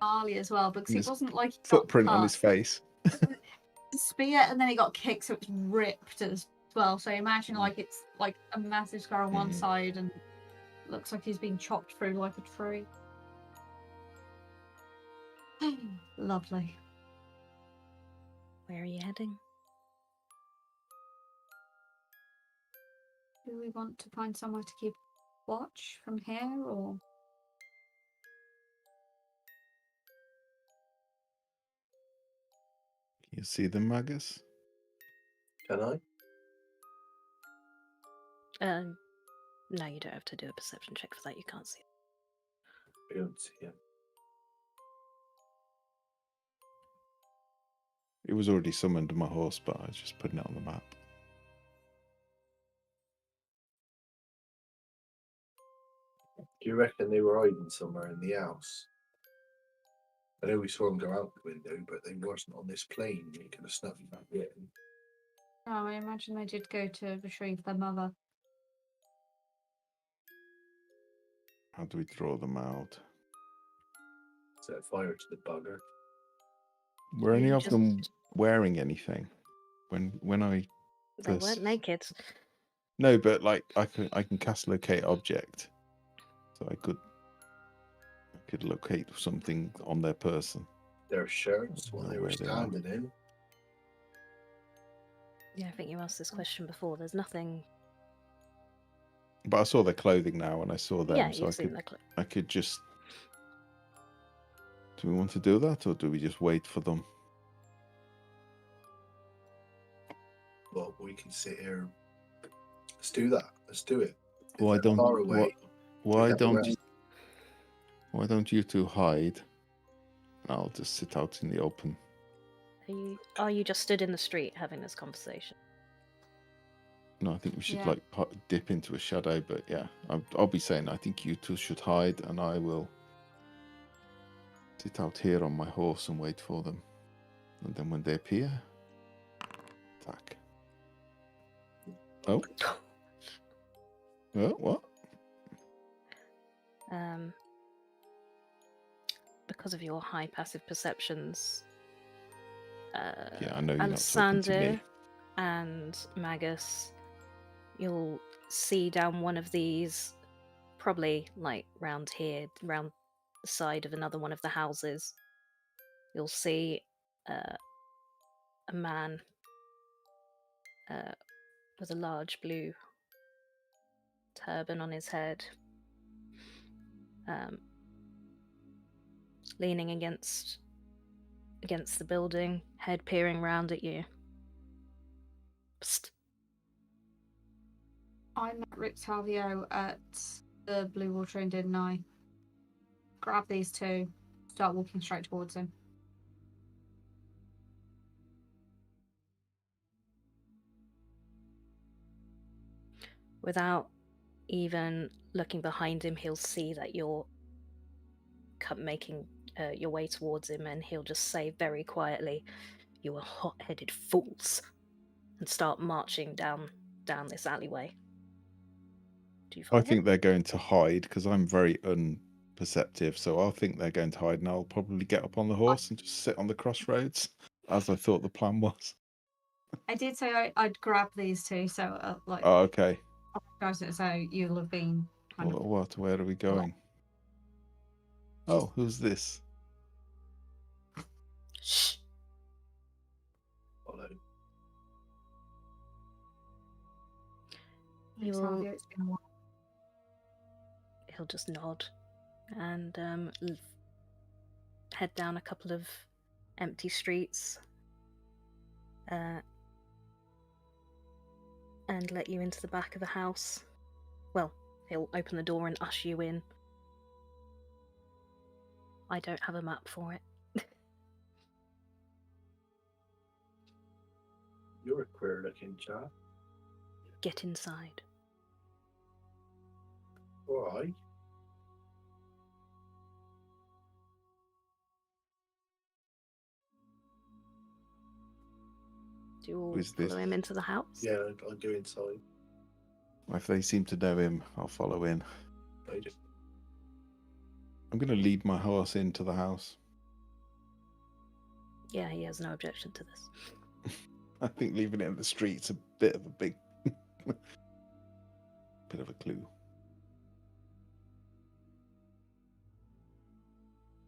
gnarly as well, because His it wasn't like he got Footprint on his cut. face. Spear, and then he got kicked, so it's ripped as well. So imagine like it's like a massive scar on one side, and looks like he's been chopped through like a tree. Lovely. Where are you heading? Do we want to find somewhere to keep watch from here, or? You see the Magus? Can I? No, you don't have to do a perception check for that. You can't see. I don't see him. It was already summoned on my horse, but I was just putting it on the map. Do you reckon they were hiding somewhere in the house? I know we saw them go out the window, but they wasn't on this plane. You could have snuck back in. Oh, I imagine they did go to retrieve their mother. How do we draw them out? Set fire to the bugger. Were any You of them wearing anything? When I They first... weren't naked. No, but like I can cast locate object, so I could locate something on their person. Their shirts, what they were Where they are. standing in. Yeah, I think you asked this question before. There's nothing. But I saw their clothing now, and I saw them, Yeah, so you've seen their clothes. I could just. Do we want to do that, or do we just wait for them? Well, we can sit here. Let's do that. Let's do it. If Why they're don't far away, why get don't around. you, why don't you two hide? I'll just sit out in the open. Are you just stood in the street having this conversation? No, I think we should Yeah. like dip into a shadow, but yeah, I'll be saying I think you two should hide, and I will sit out here on my horse and wait for them, and then when they appear, attack. Oh, what? Because of your high passive perceptions, Yeah, I know you're not talking to Alessander me. and Magus, you'll see down one of these, probably like round here, round the side of another one of the houses. You'll see a man with a large blue turban on his head, leaning against the building, head peering round at you. Psst. I met Rictavio at the Blue Water Inn, didn't I? Grab these two, start walking straight towards him. Without even looking behind him, he'll see that you're making your way towards him, and he'll just say very quietly, "You are hot-headed fools," and start marching down this alleyway. Do you follow I think him? they're going to hide because I'm very unperceptive, so I'll think they're going to hide, and I'll probably get up on the horse and just sit on the crossroads, as I thought the plan was. I did say I'd grab these two, so like, Oh, okay. so you'll have been kind of. What? Where are we going? Oh, who's this? Shh. Follow. He will- It's been a while. He'll just nod and head down a couple of empty streets and let you into the back of the house. Well, he'll open the door and usher you in. I don't have a map for it. You're a queer looking chap. Get inside. Why? Do you all Who is follow this? him into the house? Yeah, I'll go inside. If they seem to know him, I'll follow in. I just I'm going to lead my horse into the house. Yeah, he has no objection to this. I think leaving it in the street's a bit of a big... bit of a clue.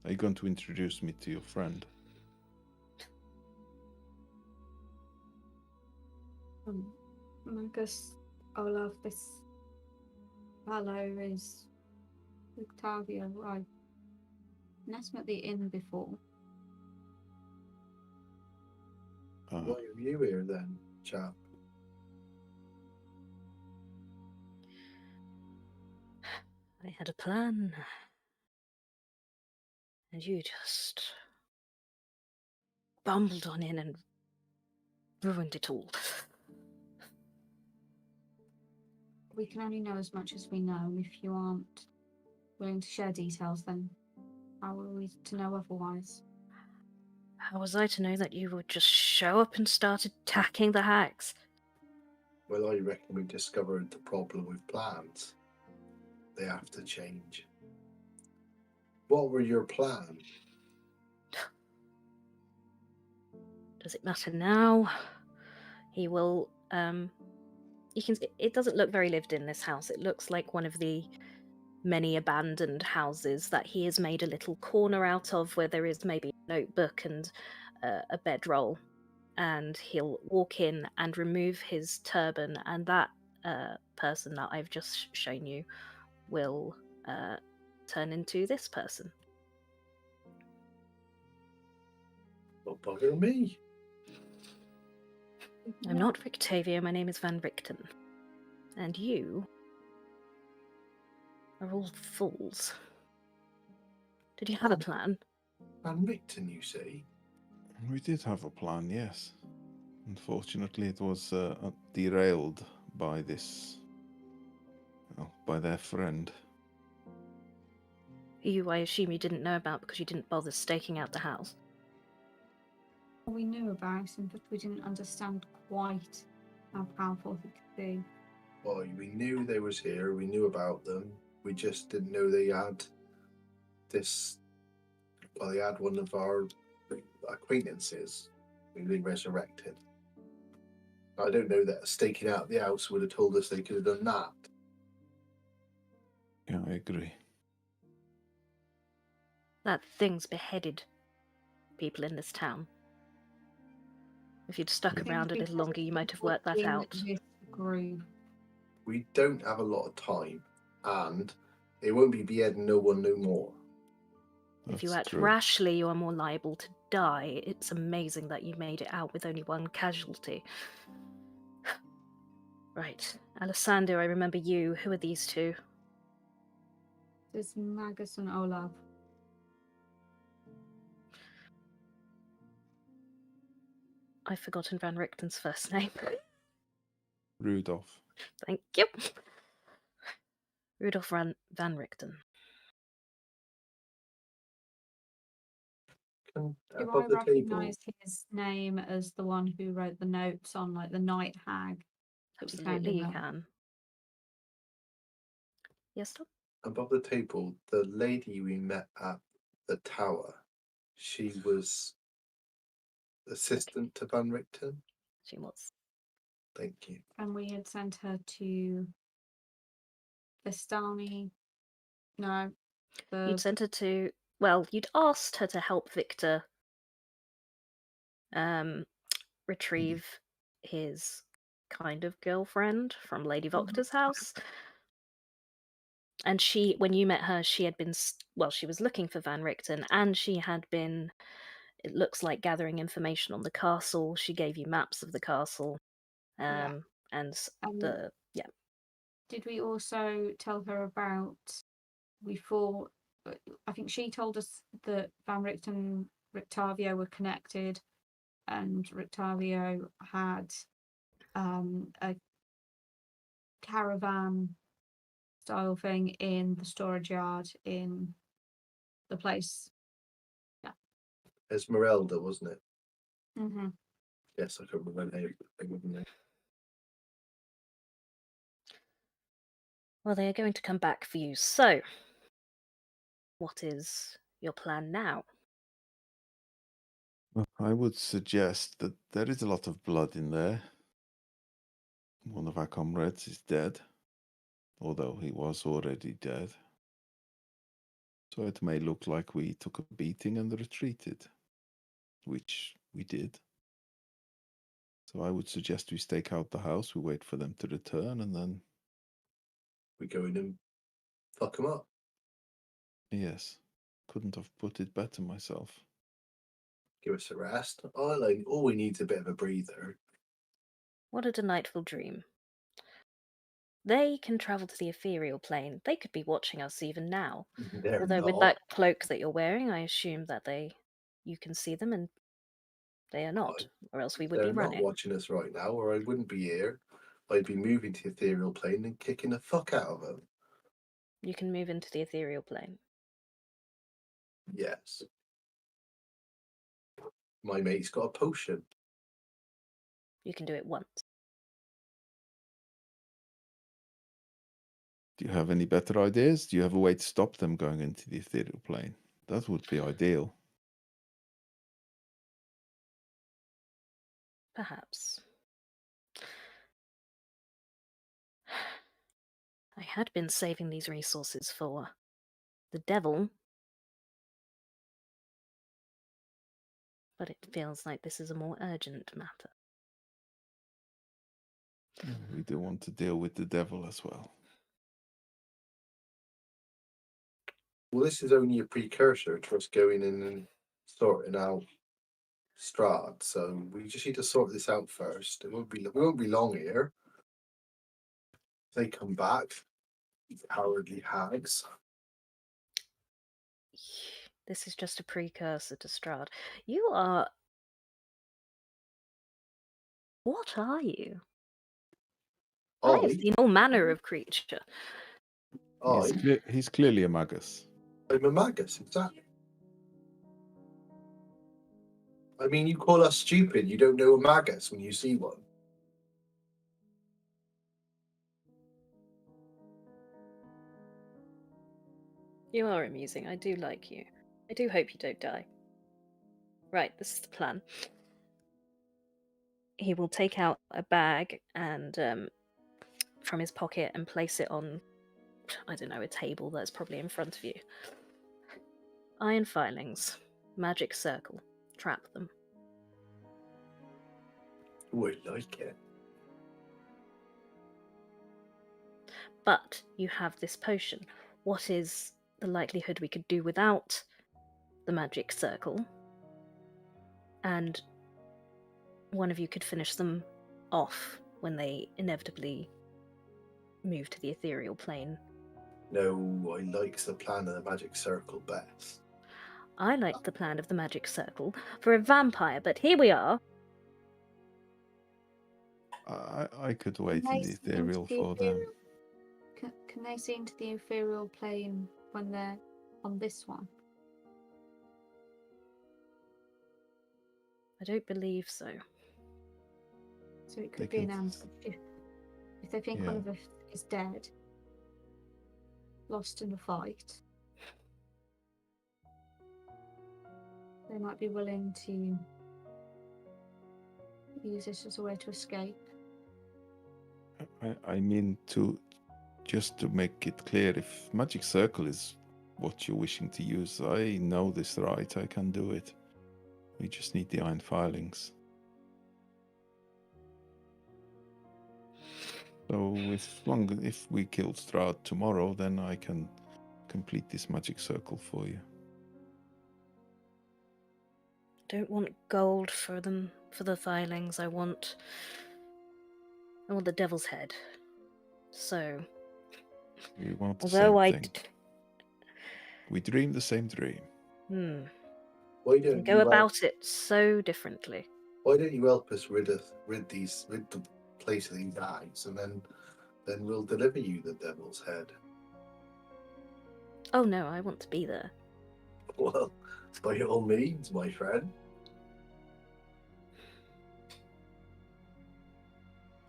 Are you going to introduce me to your friend? Marcus, Olaf, this fellow is Octavia, right? Met him at the inn before. why are you here then, chap? I had a plan. And you just bumbled on in and ruined it all. We can only know as much as we know. If you aren't willing to share details, then how are we to know otherwise? How was I to know that you would just show up and start attacking the hags? Well, I reckon we discovered the problem with plans. They have to change. What were your plans? Does it matter now? He will, you can. It doesn't look very lived in, this house. It looks like one of the many abandoned houses that he has made a little corner out of, where there is maybe a notebook and a bedroll. And he'll walk in and remove his turban, and that person that I've just shown you will turn into this person. Don't bother me. I'm not Rictavia, my name is Van Richten. And you are all fools. Did you have a plan? Van Richten, you see? We did have a plan, yes. Unfortunately, it was derailed by this... well, by their friend. You, I assume you didn't know about because you didn't bother staking out the house. We knew about him, but we didn't understand quite how powerful he could be. Well, we knew they was here. We knew about them. We just didn't know they had this. Well, they had one of our acquaintances who they resurrected. I don't know that staking out the house would have told us they could have done that. Yeah, I agree. That thing's beheaded people in this town. If you'd stuck around a little longer, you might have worked that out. This group. We don't have a lot of time, and it won't be beheading no one no more. If you That's act true. rashly, you are more liable to die. It's amazing that you made it out with only one casualty. Right. Alessandro, I remember you. Who are these two? There's Magus and Olaf. I've forgotten Van Richten's first name. Rudolph. Thank you. Rudolf Van Richten. And Do above I the table, recognise his name as the one who wrote the notes on, like, the night hag? that we found Absolutely, in you the- can. Yes, Tom? above the table, the lady we met at the tower, she was assistant to Van Richten. She was. Thank you. And we had sent her to Vistani. No. You'd sent her to. Well, you'd asked her to help Victor retrieve his kind of girlfriend from Lady Voctor's house. And when you met her, she had been, she was looking for Van Richten, and she had been, it looks like, gathering information on the castle. She gave you maps of the castle. And Did we also tell her about, I think she told us that Van Richten and Rictavio were connected, and Rictavio had a caravan style thing in the storage yard in the place. Yeah. Esmeralda, wasn't it? Mm-hmm. Yes, I can't remember her name. Well, they are going to come back for you. So, what is your plan now? Well, I would suggest that there is a lot of blood in there. One of our comrades is dead, although he was already dead. So it may look like we took a beating and retreated, which we did. So I would suggest we stake out the house, we wait for them to return, and then... we go in and fuck them up. Yes. Couldn't have put it better myself. Give us a rest. All we need is a bit of a breather. What a delightful dream. They can travel to the ethereal plane. They could be watching us even now. They're Although with not. that cloak that you're wearing, I assume that you can see them, and they are not, or else we would They're be running. not watching us right now, or I wouldn't be here. I'd be moving to the ethereal plane and kicking the fuck out of them. You can move into the ethereal plane. Yes. My mate's got a potion. You can do it once. Do you have any better ideas? Do you have a way to stop them going into the ethereal plane? That would be ideal. Perhaps. I had been saving these resources for the devil, but it feels like this is a more urgent matter. We do want to deal with the devil as well. Well, this is only a precursor to us going in and sorting out Strahd, so we just need to sort this out first. We won't be long here. If they come back, cowardly hags. This is just a precursor to Strahd. You are... What are you? I have seen all manner of creature. He's clearly a magus. I'm a magus, exactly. I mean, you call us stupid. You don't know a magus when you see one. You are amusing. I do like you. I do hope you don't die. Right, this is the plan. He will take out a bag and from his pocket and place it on, I don't know, a table that's probably in front of you. Iron filings, magic circle, trap them. Oh, I like it. But you have this potion. What is the likelihood we could do without the magic circle? And one of you could finish them off when they inevitably move to the ethereal plane. No, I like the plan of the magic circle best. I like the plan of the magic circle for a vampire, but here we are. I could wait in the ethereal for them. Can they see into the ethereal plane when they're on this one? I don't believe so. So it could be an ambush. If they think one of us is dead, lost in the fight, they might be willing to, use this as a way to escape. I mean, just to make it clear, if magic circle is what you're wishing to use, I know this right. I can do it. We just need the iron filings. So if we kill Strahd tomorrow, then I can complete this magic circle for you. Don't want gold for them, for the filings. I want the devil's head. So, We want the although same thing. We dream the same dream. Why Can don't go you about it so differently. Why don't you help us rid the place of these hags, and then we'll deliver you the devil's head. Oh no, I want to be there. Well, by all means, my friend.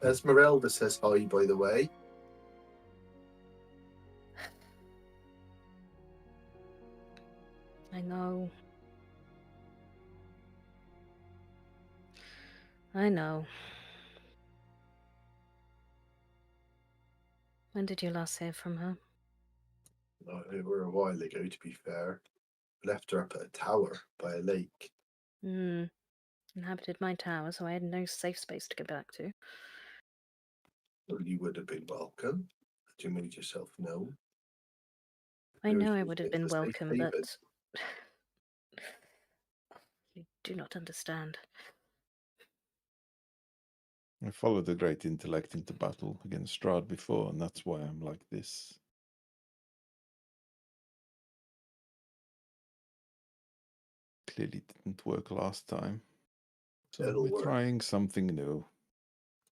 Esmeralda says hi, by the way. I know. I know. When did you last hear from her? No, it were a while ago, to be fair. Left her up at a tower by a lake. Inhabited my tower, so I had no safe space to go back to. Well, you would have been welcome. Had you made yourself known? I There know was I would have just been a safe welcome, haven. but you do not understand. I followed the great intellect into battle against Strahd before, and that's why I'm like this. Clearly didn't work last time. So It'll we're work. trying something new.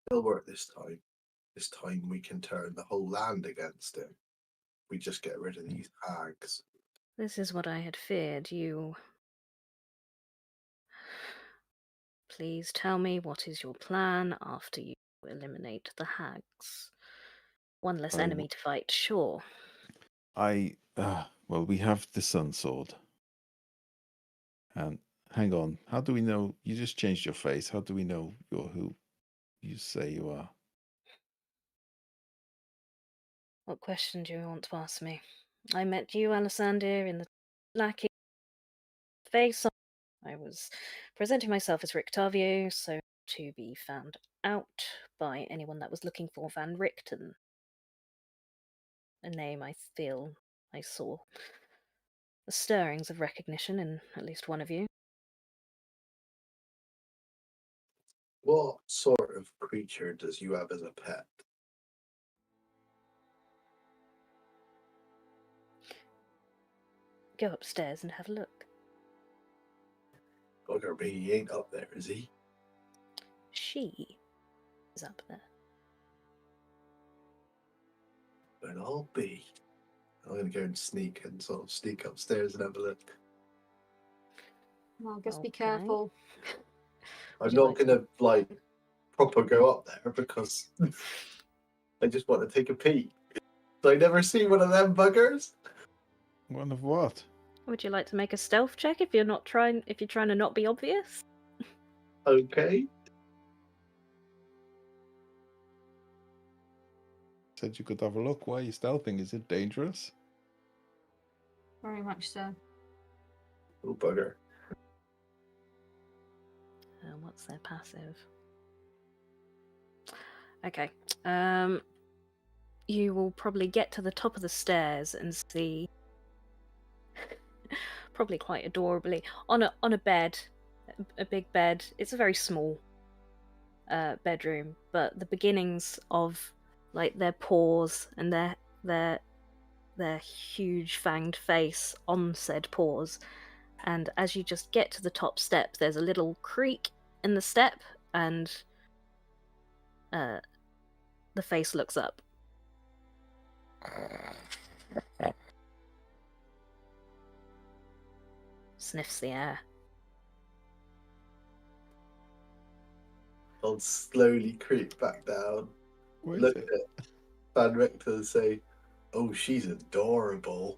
It'll work this time. This time we can turn the whole land against him. We just get rid of these hags. This is what I had feared. You. Please tell me what is your plan after you eliminate the hags. One less enemy to fight, sure. Well, we have the Sun Sword. And hang on, how do we know? You just changed your face. How do we know you're who you say you are? What question do you want to ask me? I met you, Alessander, in the lacking face. I was presenting myself as Rictavio, so to be found out by anyone that was looking for Van Richten. A name I feel I saw the stirrings of recognition in at least one of you. What sort of creature does you have as a pet? Go upstairs and have a look. Bugger me, he ain't up there, is he? She is up there. But I'll be. I'm going to go and sneak upstairs and have a look. Well, just be Okay. careful. I'm you not like going to, proper go up there because I just want to take a peek. So I never see one of them buggers. One of what? Would you like to make a stealth check if you're trying to not be obvious? Okay. Said you could have a look. Why are you stealthing? Is it dangerous? Very much so. Oh, bugger. What's their passive? Okay. You will probably get to the top of the stairs and see, probably quite adorably, on a bed, a big bed. It's a very small bedroom, but the beginnings of their paws and their huge fanged face on said paws. And as you just get to the top step, there's a little creak in the step, and the face looks up. Sniffs the air. I'll slowly creep back down. What is Look it? at Van Richter and say, "Oh, she's adorable."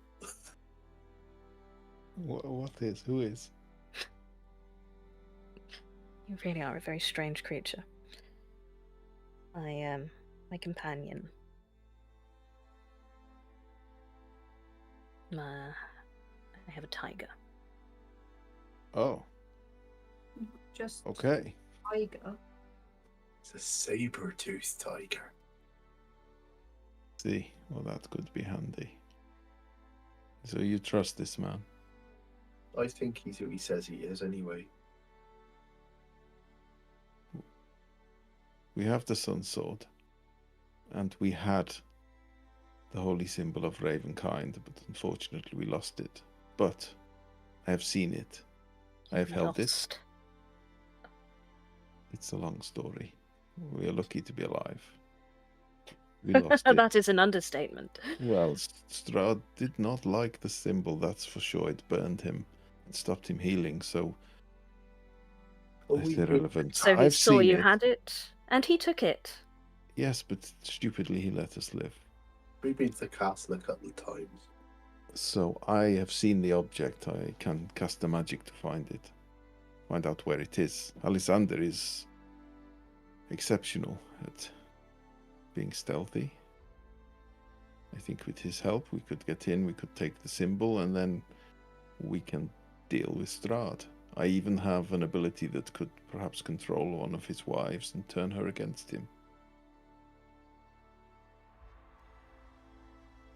What is? Who is? You really are a very strange creature. My companion. I have a tiger. Oh, Just okay. tiger. It's a saber-toothed tiger. See, well, that could be handy. So you trust this man? I think he's who he says he is anyway. We have the Sun Sword, and we had the holy symbol of Ravenkind, but unfortunately we lost it. But I have seen it. I have held it. Lost. It's a long story. We are lucky to be alive. We lost it. That is an understatement. Well, Strahd did not like the symbol, that's for sure. It burned him and stopped him healing, so Well, it's we- irrelevant. So he I've saw seen you it. had it, and he took it. Yes, but stupidly he let us live. We've been to the castle a couple of times. So I have seen the object. I can cast the magic to find it. Find out where it is. Alisander is exceptional at being stealthy. I think with his help we could get in, we could take the symbol, and then we can deal with Strahd. I even have an ability that could perhaps control one of his wives and turn her against him.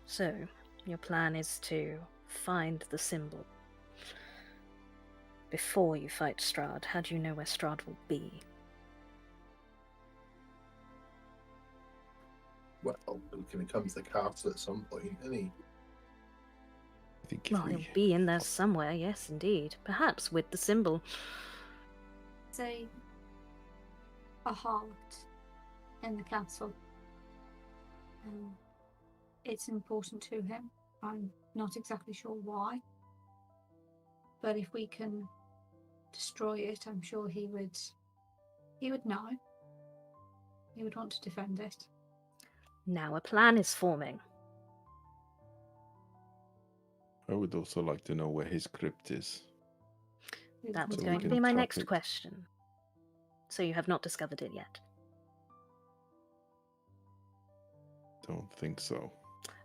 So, your plan is to find the symbol before you fight Strahd. How do you know where Strahd will be? Well, he's going to come to the castle at some point, isn't he? I think if Well, we... he'll be in there somewhere, yes, indeed. Perhaps with the symbol. Say a heart in the castle. It's important to him. I'm not exactly sure why. But if we can destroy it, I'm sure he would know. He would want to defend it. Now a plan is forming. I would also like to know where his crypt is. That was So we going to can be my track next it. question. So you have not discovered it yet? Don't think so.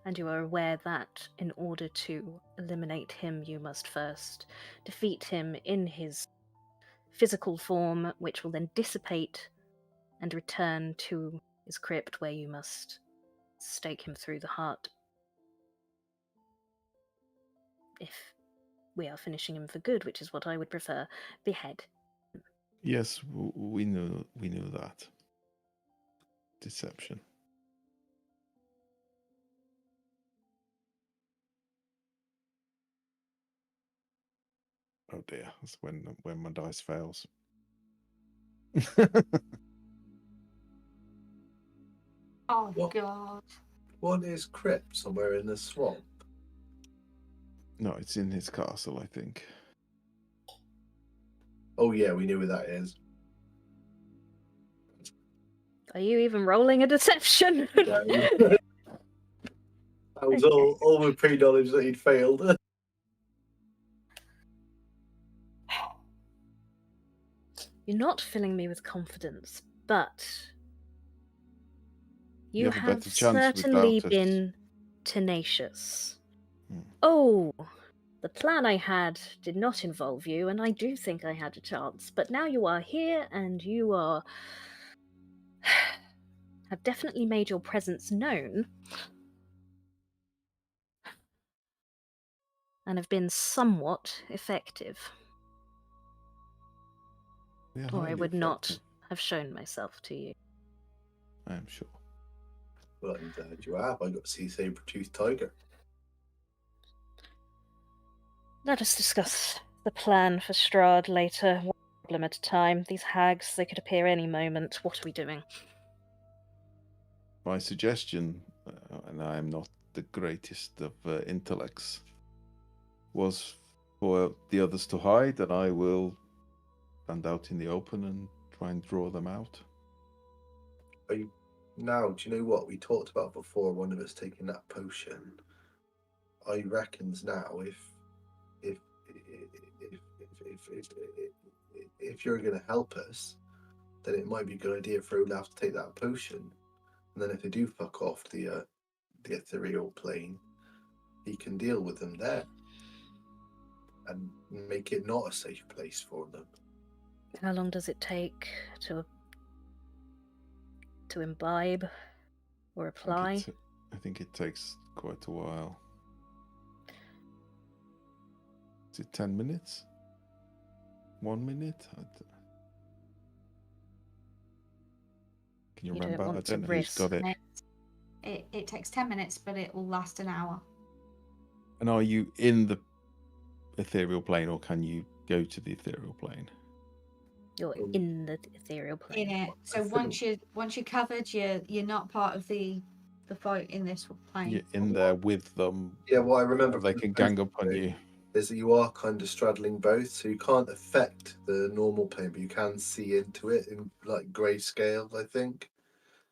And you are aware that in order to eliminate him, you must first defeat him in his physical form, which will then dissipate and return to his crypt, where you must stake him through the heart. If we are finishing him for good, which is what I would prefer, behead. Yes, we knew that. Deception. Oh dear, that's when my dice fails. Oh What? God! One is crypt somewhere in the swamp. No, it's in his castle, I think. Oh yeah, we knew where that is. Are you even rolling a deception? That was all with pre-knowledge that he'd failed. You're not filling me with confidence, but You you have a have better chance certainly without us. been tenacious. Hmm. Oh, the plan I had did not involve you, and I do think I had a chance, but now you are here and you are have definitely made your presence known and have been somewhat effective. We are Or I highly would not effective, have shown myself to you. I am sure. Well, I'm glad you have. I got to see saber-toothed tiger. Let us discuss the plan for Strahd later, one problem at a time. These hags, they could appear any moment. What are we doing? My suggestion, and I am not the greatest of intellects, was for the others to hide, and I will stand out in the open and try and draw them out. Now, do you know what we talked about before? One of us taking that potion. I if you're going to help us, then it might be a good idea for Olaf to take that potion. And then if they do fuck off the ethereal plane, he can deal with them there and make it not a safe place for them. How long does it take to imbibe or apply? I think it takes quite a while. Is it 10 minutes? 1 minute? Can you You remember? don't I want don't to know who's got it. It takes 10 minutes, but it will last an hour. And are you in the ethereal plane, or can you go to the ethereal plane? You're in the ethereal plane. In it. So once you're covered, you're not part of the fight in this plane. You're in there with them. Yeah, what I remember They can gang up on you. is that you are kind of straddling both, so you can't affect the normal plane, but you can see into it in like grayscale, I think.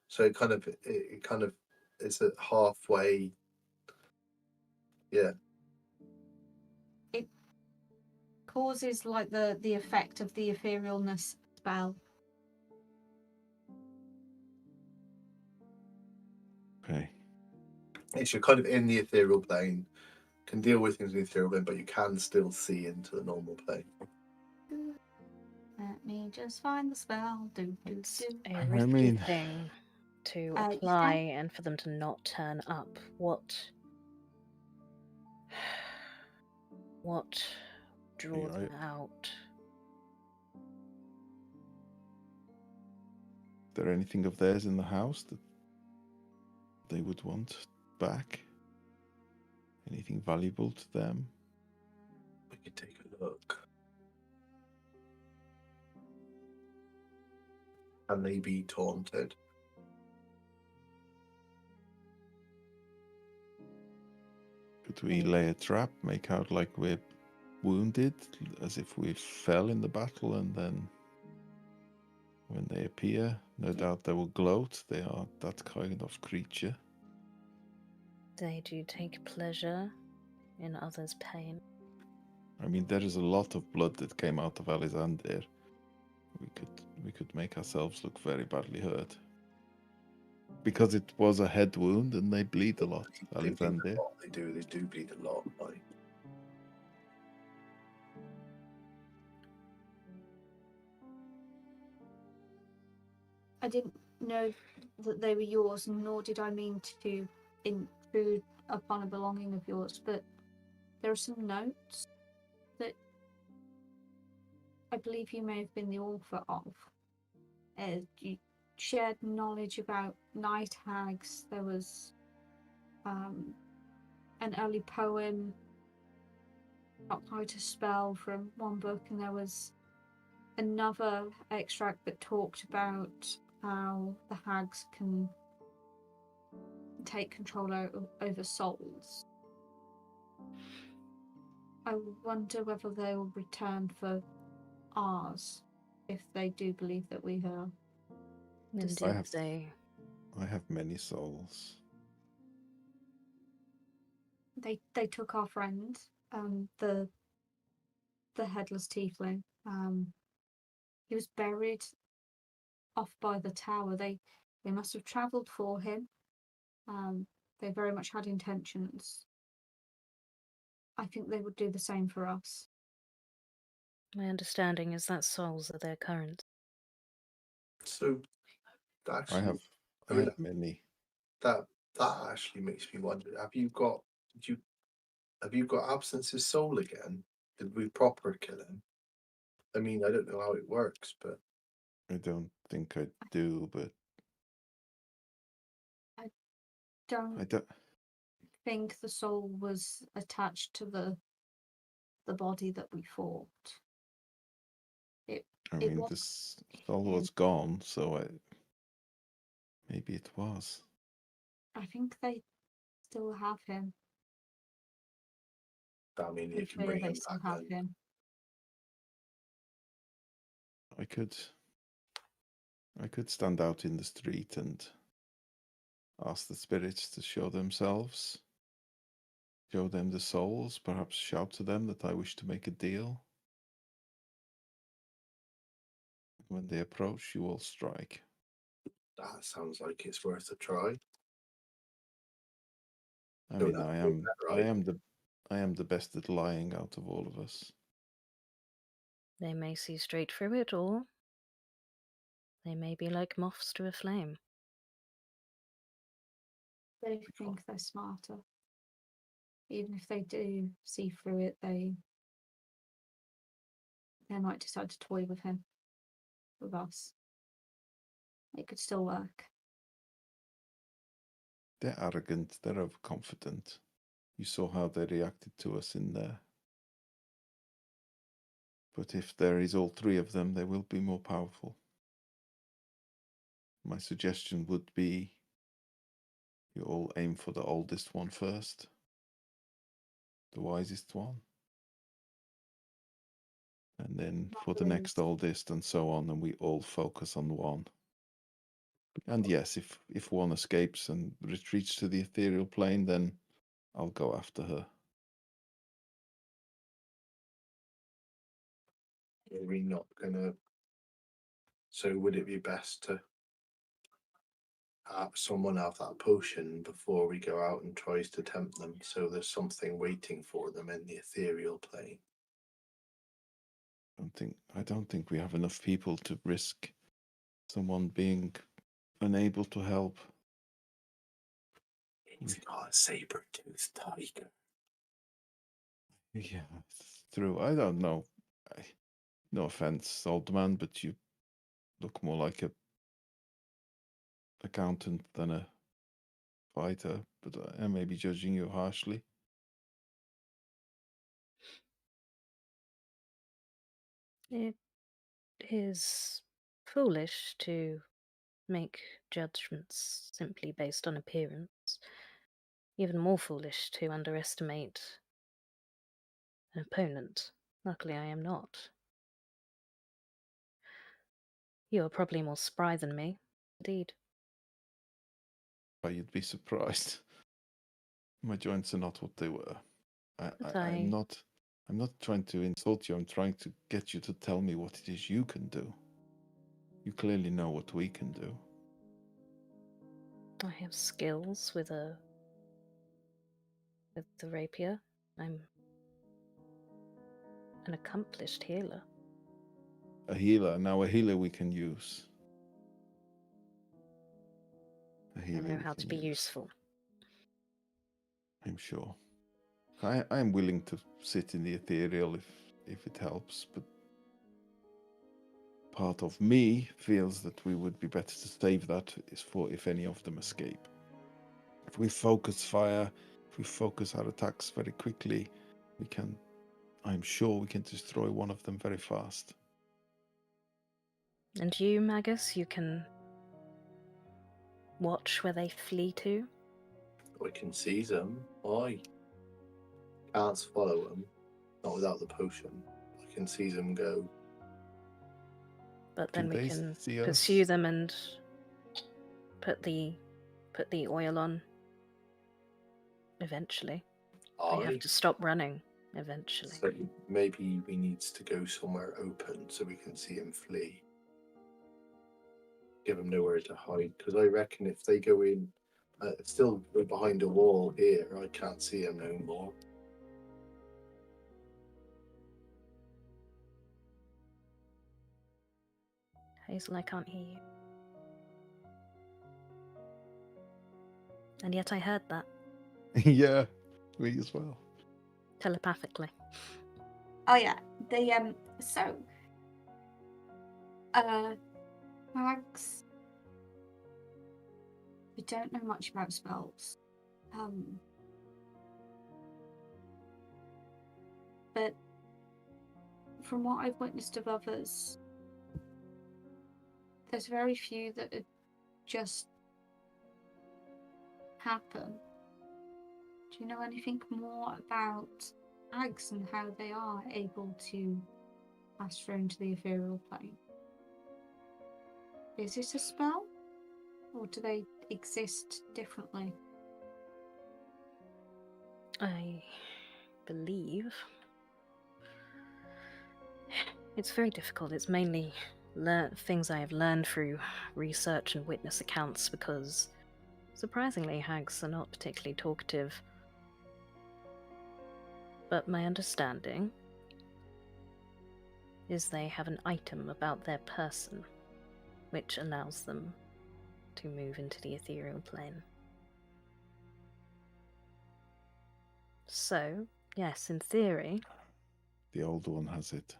So it kind of it's a halfway. Yeah. It causes like the effect of the etherealness spell. Okay. It's you're kind of in the ethereal plane, can deal with things in the ethereal plane, but you can still see into the normal plane. Let me just find the spell. It's Do. a risky thing to Yeah. apply and for them to not turn up. What draw them out? Is there anything of theirs in the house that they would want back? Anything valuable to them? We could take a look. Can they be taunted? Could we lay a trap, make out like we're wounded, as if we fell in the battle, and then when they appear, no doubt they will gloat. They are that kind of creature. They do take pleasure in others' pain. I mean, there is a lot of blood that came out of Alexander. We could make ourselves look very badly hurt. Because it was a head wound and they bleed a lot, Alexander. They do bleed a lot. Like. I didn't know that they were yours, nor did I mean to intrude upon a belonging of yours, but there are some notes that I believe you may have been the author of. You shared knowledge about night hags. There was an early poem about how to spell from one book, and there was another extract that talked about how the hags can take control over souls. I wonder whether they will return for ours if they do believe that we are. I have many souls. They took our friend, the headless tiefling. He was buried off by the tower. They must have travelled for him. They very much had intentions. I think they would do the same for us. My understanding is that souls are their currents. So, actually, I have many. That actually makes me wonder. Have you got Absence's soul again? Did we proper kill him? I mean, I don't know how it works, but I don't think I do, but I don't think the soul was attached to the body that we fought. The soul was gone, so maybe it was. I think they still have him. I mean, if you bring him back, him. I could stand out in the street and ask the spirits to show themselves, show them the souls, perhaps shout to them that I wish to make a deal. When they approach, you all strike. That sounds like it's worth a try. I Don't mean, have I to am, do that, I right? am the, I am the best at lying out of all of us. They may see straight through it, or they may be like moths to a flame. They think they're smarter. Even if they do see through it, they might decide to toy with him, with us. It could still work. They're arrogant. They're overconfident. You saw how they reacted to us in there. But if there is all three of them, they will be more powerful. My suggestion would be you all aim for the oldest one first, the wisest one, and then for the next oldest, and so on, and we all focus on one. And yes, if one escapes and retreats to the ethereal plane, then I'll go after her. Are we not gonna? So would it be best to have someone have that potion before we go out and tries to tempt them, so there's something waiting for them in the ethereal plane? I don't think we have enough people to risk someone being unable to help. He's got a saber-toothed tiger. Yeah, it's true. I don't know. No offense, old man, but you look more like a accountant than a fighter. But I may be judging you harshly. It is foolish to make judgments simply based on appearance. Even more foolish to underestimate an opponent. Luckily, I am not. You are probably more spry than me. Indeed. But you'd be surprised. My joints are not what they were. But I'm not. I'm not trying to insult you. I'm trying to get you to tell me what it is you can do. You clearly know what we can do. I have skills with the rapier. I'm an accomplished healer. A healer. Now a healer we can use. A I healer know we how can to be use. useful. I'm sure. I am willing to sit in the ethereal if it helps, but part of me feels that we would be better to save that is for if any of them escape. If we focus fire, if we focus our attacks very quickly, I'm sure we can destroy one of them very fast. And you, Magus, you can watch where they flee to? We can seize them. I can't follow them, not without the potion. I can seize them go. But Do then we they can see us? pursue them and put the oil on eventually. They have to stop running eventually. So maybe we need to go somewhere open so we can see him flee. Give them nowhere to hide, because I reckon if they go in, still behind a wall here, I can't see him no more. Hazel, I can't hear you. And yet I heard that Yeah, me as well. telepathically. Oh yeah, hags. We don't know much about spells. But from what I've witnessed of others, there's very few that just happen. Do you know anything more about hags and how they are able to pass through into the ethereal plane? Is it a spell? Or do they exist differently? I believe it's very difficult. It's mainly things I have learned through research and witness accounts, because surprisingly, hags are not particularly talkative. But my understanding is they have an item about their person which allows them to move into the ethereal plane. So, yes, in theory, The old one has it.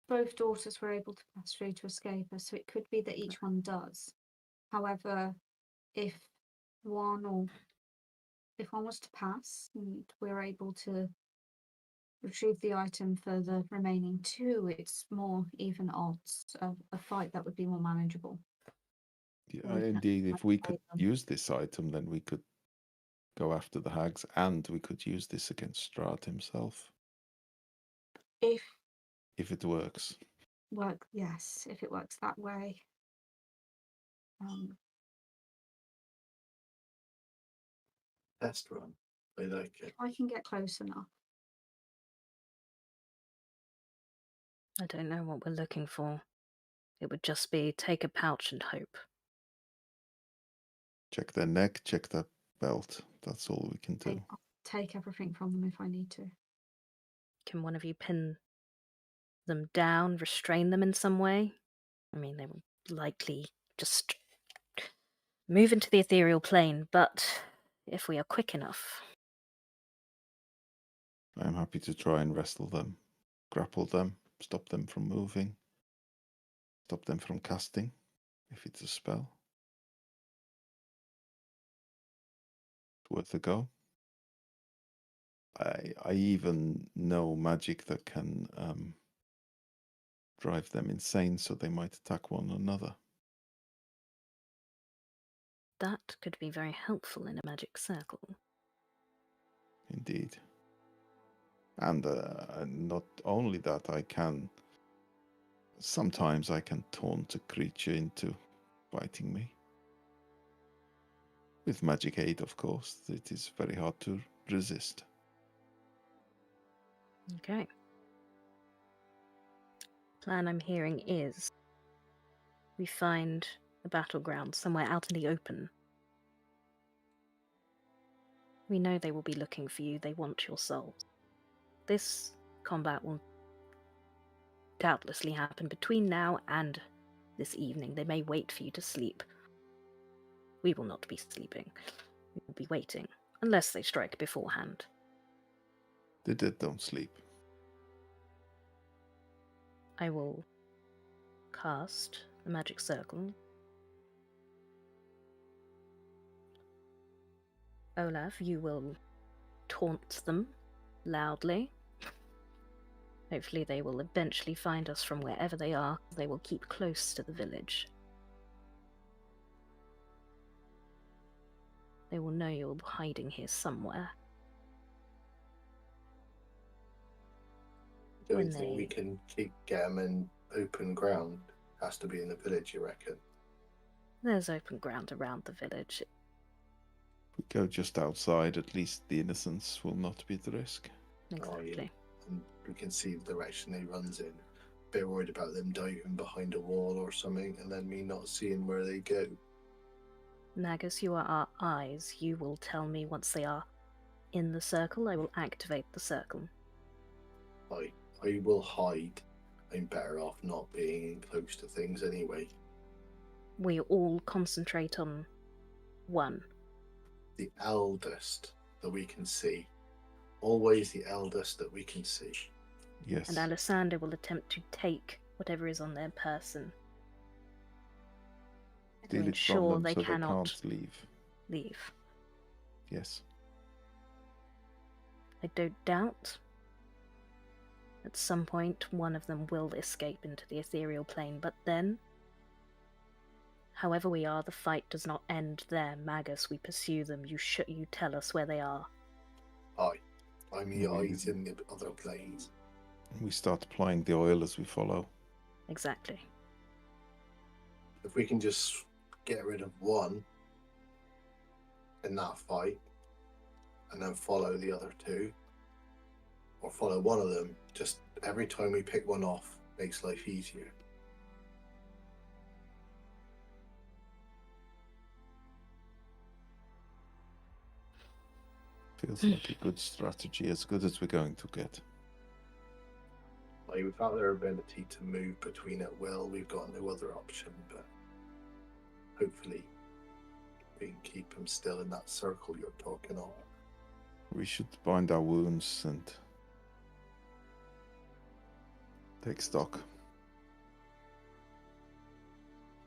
Both daughters were able to pass through to escape us, so it could be that each one does. However, if one was to pass and we're able to retrieve the item for the remaining two, it's more even odds of a fight that would be more manageable. Yeah, We can indeed, if we could them. use this item, then we could go after the hags, and we could use this against Strahd himself. If it works. yes, if it works that way. Test run. I like it. If I can get close enough. I don't know what we're looking for. It would just be take a pouch and hope. Check their neck, check their belt. That's all we can do. I'll take everything from them if I need to. Can one of you pin them down, restrain them in some way? I mean, they will likely just move into the ethereal plane, but if we are quick enough. I'm happy to try and wrestle them, grapple them, stop them from moving, stop them from casting, if it's a spell. It's worth a go. I even know magic that can drive them insane, so they might attack one another. That could be very helpful in a magic circle. Indeed. And not only that, sometimes I can taunt a creature into fighting me. With magic aid, of course, it is very hard to resist. Okay. Plan I'm hearing is we find a battleground somewhere out in the open. We know they will be looking for you. They want your souls. This combat will doubtlessly happen between now and this evening. They may wait for you to sleep. We will not be sleeping. We will be waiting, unless they strike beforehand. The dead don't sleep. I will cast the magic circle. Olaf, you will taunt them loudly. Hopefully they will eventually find us from wherever they are. They will keep close to the village. They will know you're hiding here somewhere. Do you think we can get them in open ground? Has to be in the village, you reckon? There's open ground around the village. If we go just outside, at least the innocents will not be at risk. Exactly. Oh, yeah. And we can see the direction he runs in. Bit worried about them diving behind a wall or something, and then me not seeing where they go. Nagus, you are our eyes. You will tell me once they are in the circle. I will activate the circle. I will hide. I'm better off not being close to things anyway. We all concentrate on one. The eldest that we can see. Always the eldest that we can see. Yes. And Alessander will attempt to take whatever is on their person. Steal it ensure from them they so cannot they can't leave. Yes. I don't doubt at some point one of them will escape into the ethereal plane, but then, however we are, the fight does not end there. Magus, we pursue them. You tell us where they are. I'm the eyes in the other planes. We start applying the oil as we follow. Exactly. If we can just get rid of one in that fight and then follow the other two, or follow one of them. Just every time we pick one off, makes life easier. Feels like a good strategy, as good as we're going to get. Like, without their ability to move between at will, we've got no other option. But hopefully, we can keep them still in that circle you're talking of. We should bind our wounds and take stock.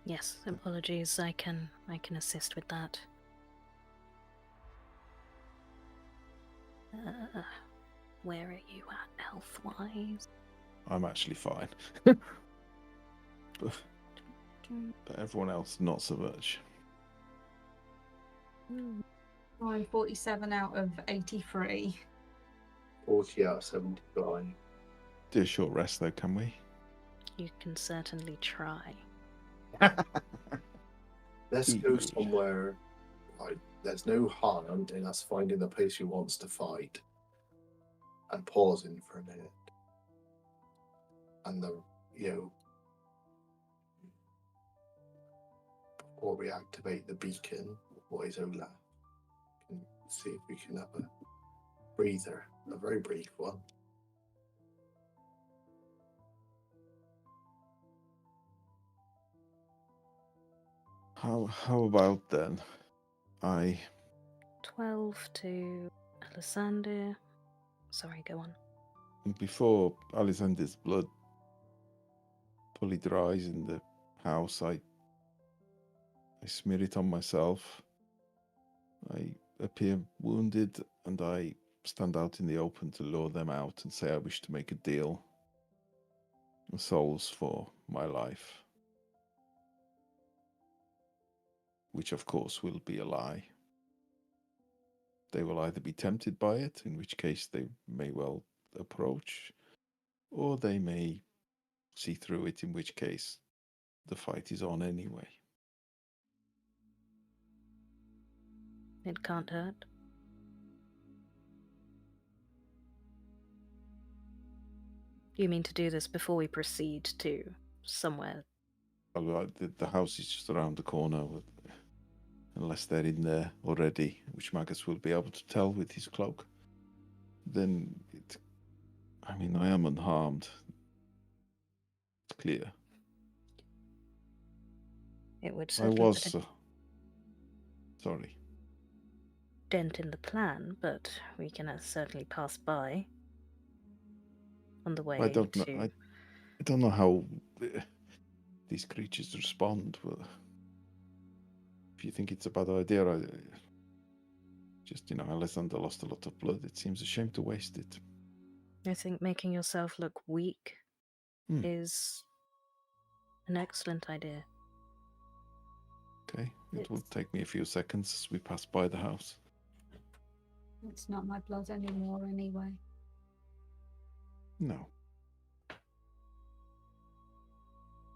Yes, apologies. I can assist with that. Where are you at health-wise? I'm actually fine. but everyone else, not so much. I'm 47 out of 83. 40 out of 75. Do a short rest though, can we? You can certainly try. Let's go somewhere. Like, there's no harm in us finding the place who wants to fight and pausing for a minute. And before we activate the beacon, what is Olaf? Can see if we can have a breather, a very brief one. How about then? 12 to Alessander. Sorry, go on. Before Alexander's blood fully dries in the house, I smear it on myself. I appear wounded, and I stand out in the open to lure them out and say I wish to make a deal. Souls for my life. Which of course will be a lie. They will either be tempted by it, in which case they may well approach, or they may see through it, in which case the fight is on anyway. It can't hurt. You mean to do this before we proceed to somewhere? Well, the house is just around the corner, unless they're in there already, which Magus will be able to tell with his cloak. Then I am unharmed. It's clear. It would I certainly was. put a Sorry. dent in the plan, but we can certainly pass by on the way I don't to... know. I don't know how these creatures respond. But if you think it's a bad idea, Alessander lost a lot of blood. It seems a shame to waste it. I think making yourself look weak is an excellent idea. Okay, it will take me a few seconds as we pass by the house. It's not my blood anymore anyway. No.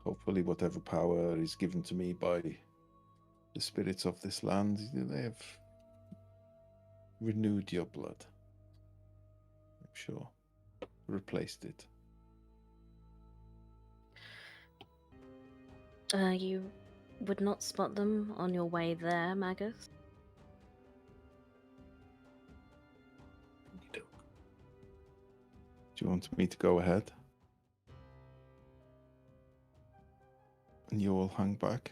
Hopefully whatever power is given to me by the spirits of this land, they have renewed your blood. I'm sure. Replaced it. You would not spot them on your way there, Magus? You Do you want me to go ahead? And you all hang back?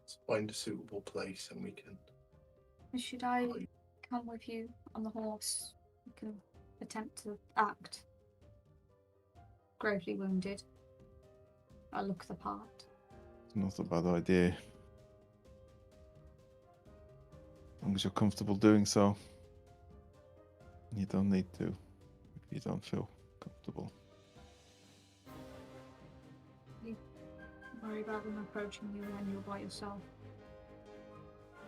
Let's find a suitable place and we can... Should I come with you on the horse? We can attempt to act gravely wounded. I look the part. It's not a bad idea. As long as you're comfortable doing so. You don't need to if you don't feel comfortable. Don't worry about them approaching you when you're by yourself.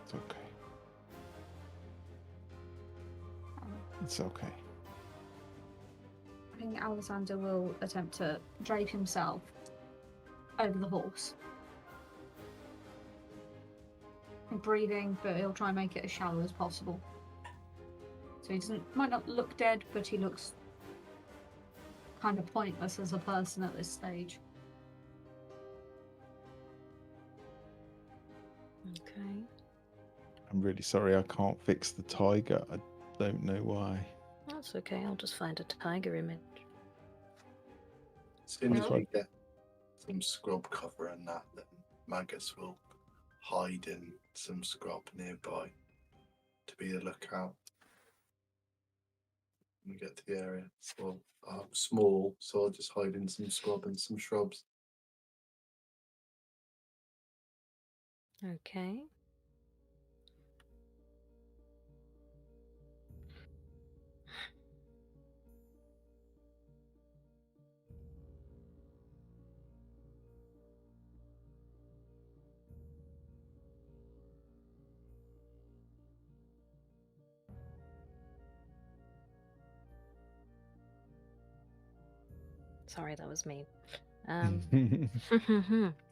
It's okay. Um, It's okay. I think Alexander will attempt to drape himself over the horse. Breathing, but he'll try and make it as shallow as possible. So he might not look dead, but he looks kind of pointless as a person at this stage. Okay. I'm really sorry I can't fix the tiger. I don't know why. That's okay. I'll just find a tiger image. As soon as Really? we get some scrub cover and that, then Magus will hide in some scrub nearby to be a lookout. When we get to the area, well, I'm small, so I'll just hide in some scrub and some shrubs. Okay. Sorry, that was me.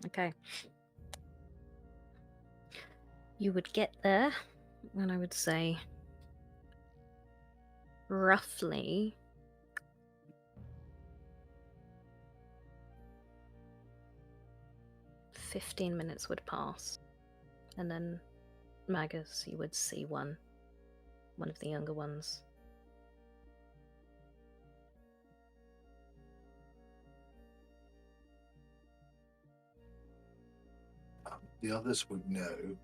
Okay. You would get there, and I would say roughly 15 minutes would pass, and then Magus, you would see one of the younger ones. The others would know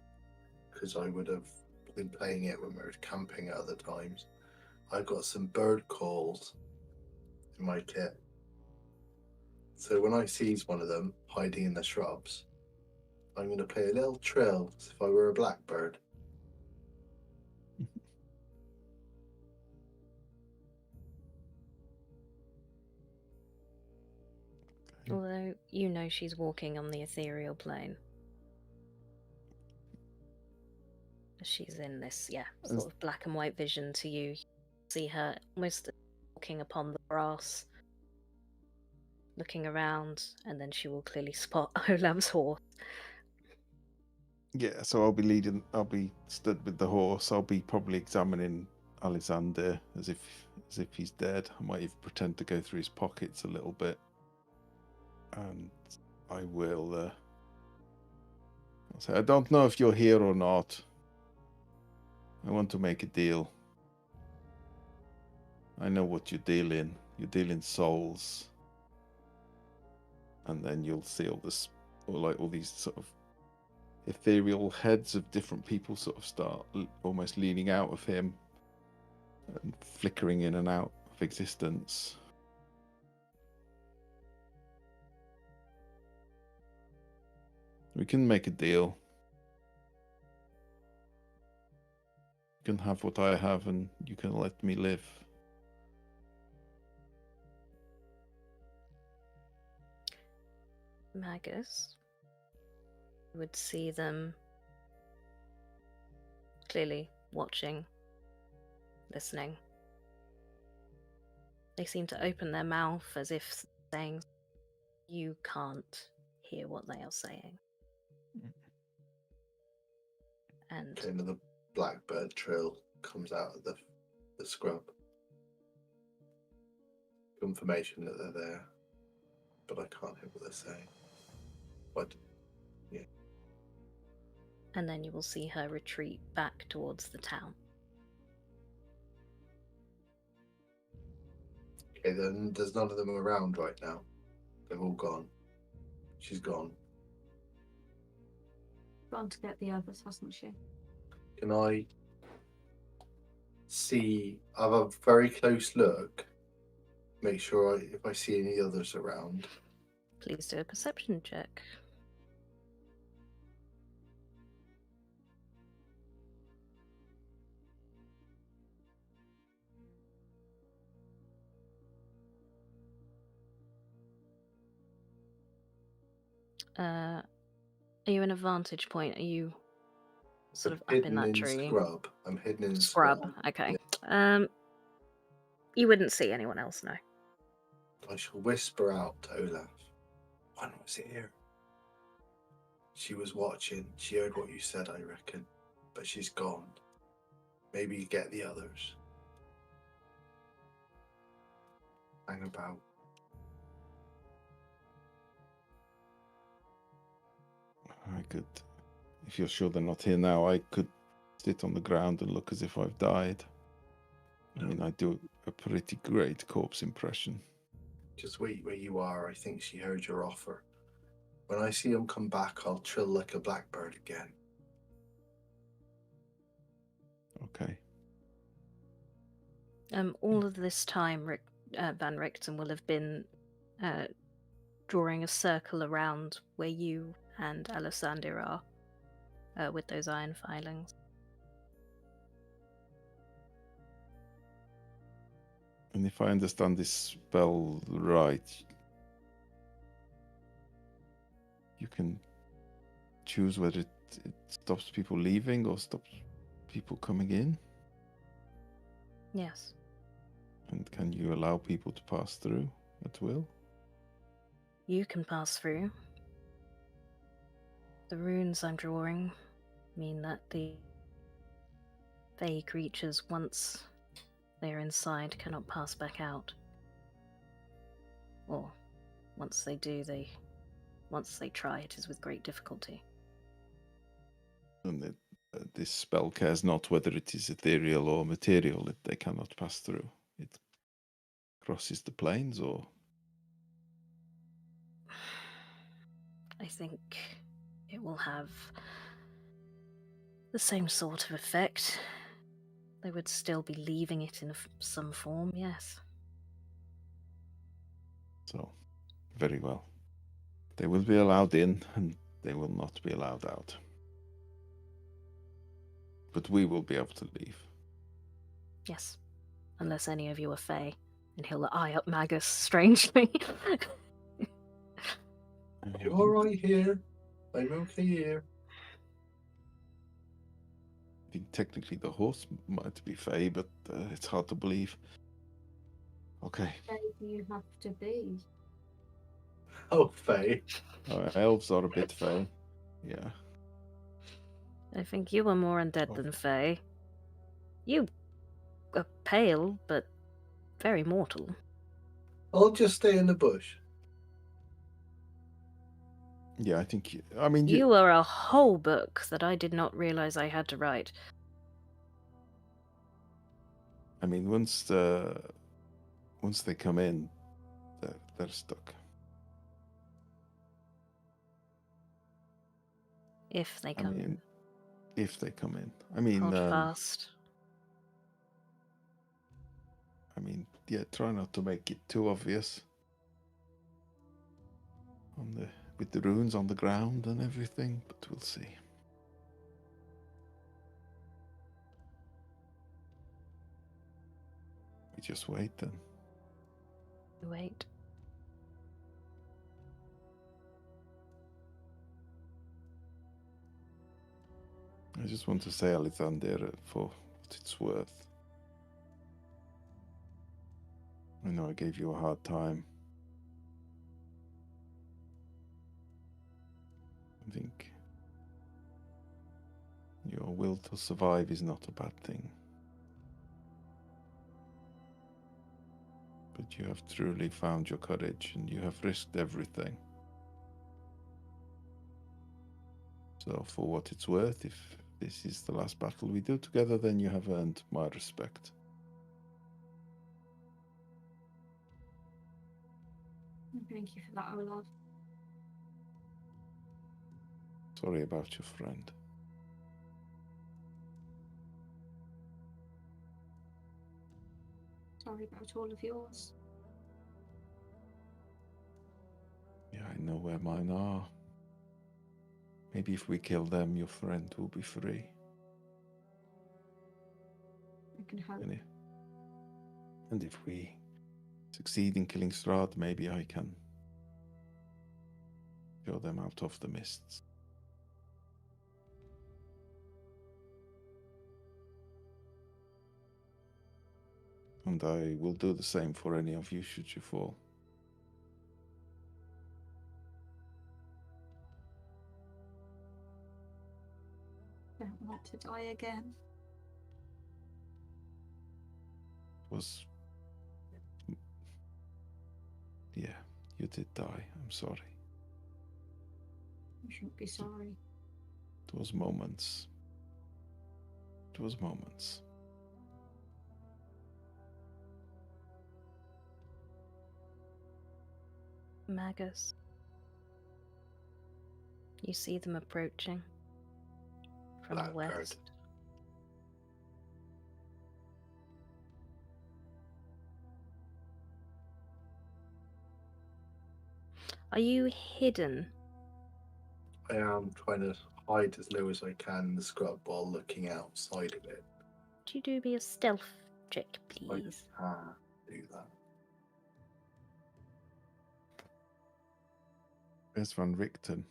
because I would have been playing it when we were camping at other times. I've got some bird calls in my kit. So when I seize one of them hiding in the shrubs, I'm going to play a little trill as if I were a blackbird. Although you know she's walking on the ethereal plane. She's in this, sort of black and white vision to you. You see her almost walking upon the grass, looking around, and then she will clearly spot Olam's horse. Yeah, so I'll be stood with the horse. I'll be probably examining Alexander as if he's dead. I might even pretend to go through his pockets a little bit. And I will I'll say, I don't know if you're here or not. I want to make a deal. I know what you deal in. You deal in souls. And then you'll see all these sort of ethereal heads of different people sort of start almost leaning out of him and flickering in and out of existence. We can make a deal. You can have what I have and you can let me live. Magus would see them clearly watching, listening. They seem to open their mouth as if saying, you can't hear what they are saying. And Okay, another blackbird trill comes out of the scrub. Confirmation that they're there, but I can't hear what they're saying. But yeah. and then you will see her retreat back towards the town. Okay, then there's none of them around right now. They've all gone. She's gone. Gone to get the others, hasn't she? Can I have a very close look? Make sure if I see any others around. Please do a perception check. Are you in a vantage point? Are you sort of up in that tree? Scrub. I'm hidden in Scrub. Okay. You wouldn't see anyone else, no. I shall whisper out to Olaf. One was here. She was watching. She heard what you said, I reckon. But she's gone. Maybe you get the others. Hang about. I could, if you're sure they're not here now, I could sit on the ground and look as if I've died. I mean, I do a pretty great corpse impression. Just wait where you are. I think she heard your offer. When I see him come back, I'll trill like a blackbird again. Okay. All of this time, Van Richten will have been drawing a circle around where you and Alessander are with those iron filings. And if I understand this spell right, you can choose whether it stops people leaving or stops people coming in. Yes. And can you allow people to pass through at will? You can pass through. The runes I'm drawing mean that the Fey creatures, once they are inside, cannot pass back out. Or, once they do, once they try, it is with great difficulty. And this spell cares not whether it is ethereal or material that they cannot pass through. It crosses the planes, or I think it will have the same sort of effect. They would still be leaving it in some form, yes. so very well. They will be allowed in, and they will not be allowed out. But we will be able to leave. Yes. Unless any of you are Fey. And he'll eye up Magus strangely. You all right here? I'm okay here. I think technically the horse might be Fey, but it's hard to believe. Okay. Where do you have to be? Oh, Faye. Elves are a bit Fey. Yeah. I think you are more undead Okay. than Fey. You are pale, but very mortal. I'll just stay in the bush. Yeah, I think. I mean, You are a whole book that I did not realize I had to write. I mean, once they come in, they're stuck. If they I come mean, if they come in. I mean, hold fast. I mean, yeah. Try not to make it too obvious. With the runes on the ground and everything, but we'll see. We just wait then. Wait. I just want to say, Alexander, for what it's worth. I know I gave you a hard time. I think your will to survive is not a bad thing. But you have truly found your courage and you have risked everything. So for what it's worth, if this is the last battle we do together, then you have earned my respect. Thank you for that, Olaf. Sorry about your friend. Sorry about all of yours. Yeah, I know where mine are. Maybe if we kill them, your friend will be free. I can hope. And if we succeed in killing Strahd, maybe I can show them out of the mists. And I will do the same for any of you should you fall. Don't want to die again. Yeah, you did die. I'm sorry. You shouldn't be sorry. It was moments. It was moments. Magus. You see them approaching from the Blackbird. west. Are you hidden? I am trying to hide as low as I can in the scrub while looking outside of it. Could you do me a stealth check, please? I can do that. Where's Van Richten?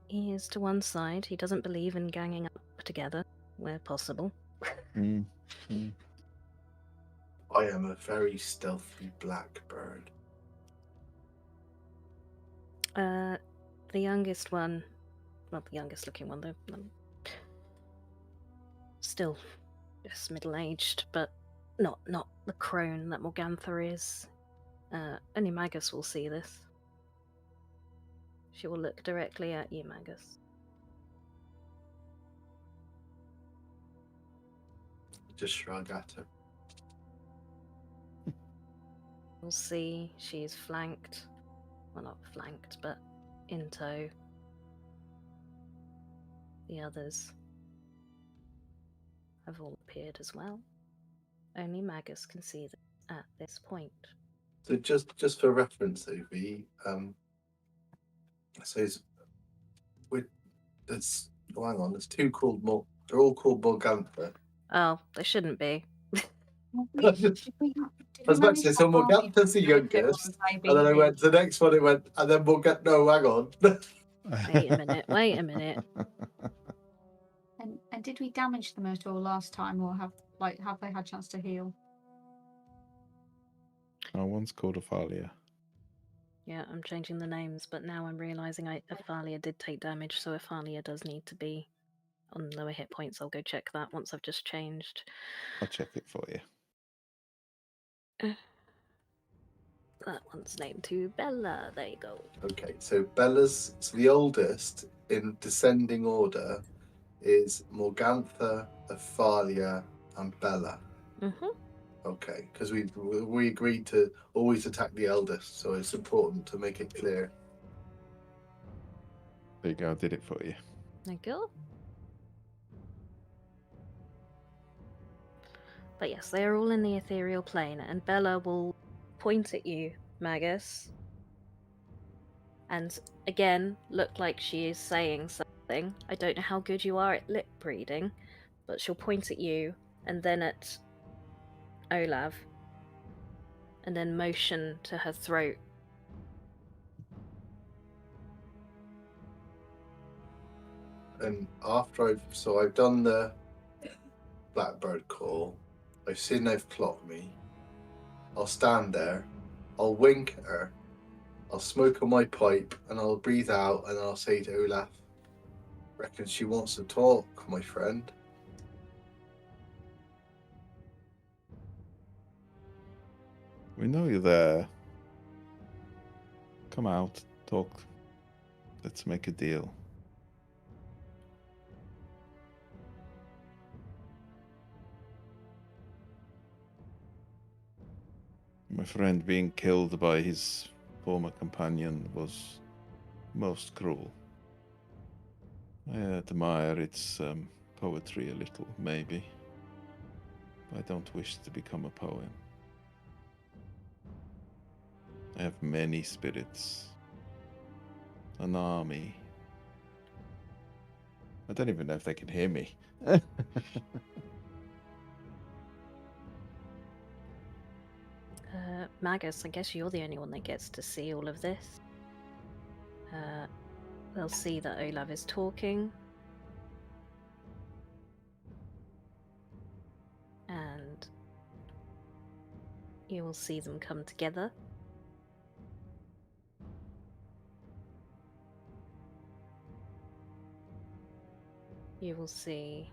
He is to one side. He doesn't believe in ganging up together where possible. Mm. Mm. I am a very stealthy blackbird. The youngest one, not the youngest looking one, though, still just middle-aged, but not the crone that Morgantha is. Only Magus will see this. She will look directly at you, Magus. Just shrug at her. You'll see she's flanked. Well, not flanked, but in tow. The others have all appeared as well. Only Magus can see them at this point. So just for reference, Ovi, so hang on, there's two called they're all called Morgantha. Oh, they shouldn't be. I was about to say, so Morgantha's the youngest, and then I went to the next one, it went, and then Morgantha, no, hang on. Wait a minute, wait a minute. And did we damage them at all last time, or have they had a chance to heal? Oh, one's called Ophalia. Yeah, I'm changing the names, but now I'm realising Ophalia did take damage, so Ophalia does need to be on lower hit points. I'll go check that once I've just changed. I'll check it for you. That one's named to Bella. There you go. Okay, so the oldest in descending order is Morgantha, Ophalia, and Bella. Mm-hmm. Okay, because we agreed to always attack the eldest, so it's important to make it clear. There you go, I did it for you. There you go. But yes, they are all in the ethereal plane, and Bella will point at you, Magus, and again look like she is saying something. I don't know how good you are at lip reading, but she'll point at you and then at Olav, and then motion to her throat. And after I've done the blackbird call, I've seen they've clocked me. I'll stand there, I'll wink at her, I'll smoke on my pipe, and I'll breathe out, and I'll say to Olaf, "Reckon she wants to talk, my friend." We know you're there. Come out, talk. Let's make a deal. My friend being killed by his former companion was most cruel. I admire its poetry a little, maybe. But I don't wish to become a poem. I have many spirits. An army. I don't even know if they can hear me. Magus, I guess you're the only one that gets to see all of this. They'll see that Olav is talking. And you will see them come together. You will see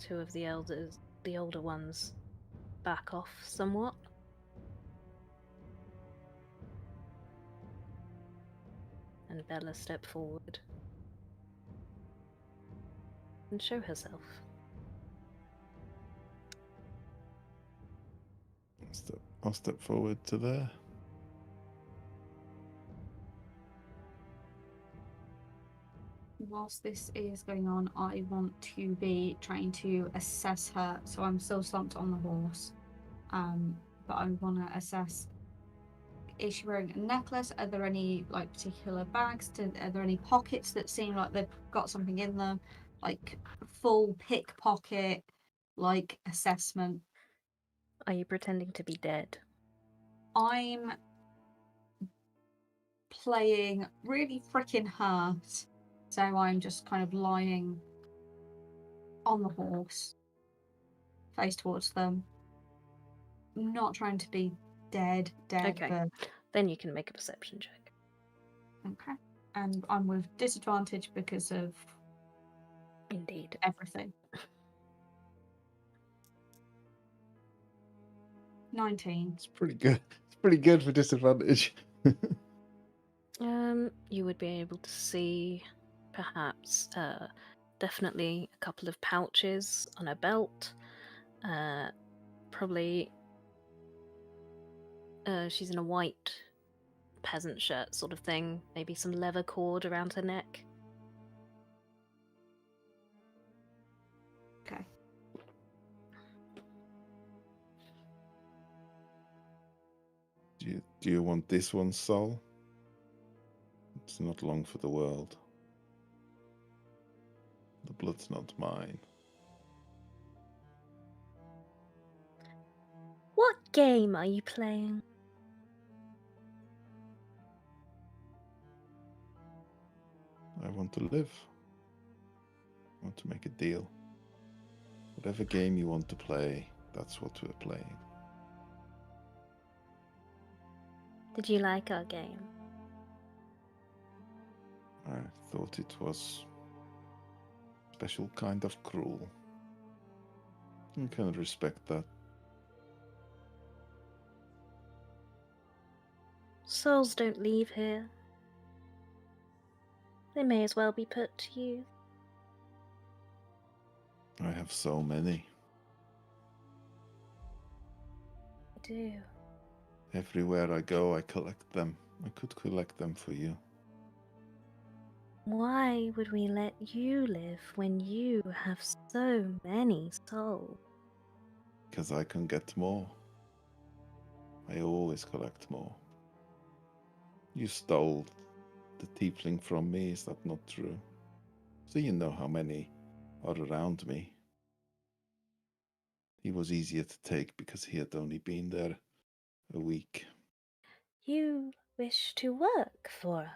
two of the older ones, back off somewhat. And Bella step forward and show herself. I'll step forward to there. Whilst this is going on, I want to be trying to assess her. So I'm still slumped on the horse, but I want to assess: is she wearing a necklace? Are there any like particular bags? Are there any pockets that seem like they've got something in them? Like full pickpocket, like assessment. Are you pretending to be dead? I'm playing really freaking hurt. So I'm just kind of lying on the horse, face towards them. Not trying to be dead, Okay. but Then you can make a perception check. okay. And I'm with disadvantage because of Indeed. everything. 19. It's pretty good. It's pretty good for disadvantage. You would be able to see, perhaps, definitely a couple of pouches on her belt. Probably, she's in a white peasant shirt sort of thing. Maybe some leather cord around her neck. Okay. Do you want this one, Sol? It's not long for the world. The blood's not mine. What game are you playing? I want to live. I want to make a deal. Whatever game you want to play, that's what we're playing. Did you like our game? I thought it was a special kind of cruel. I can respect that. Souls don't leave here. They may as well be put to use. I have so many. I do. Everywhere I go, I collect them. I could collect them for you. Why would we let you live when you have so many souls? Because I can get more. I always collect more. You stole the tiefling from me, is that not true? So you know how many are around me. He was easier to take because he had only been there a week. You wish to work for us.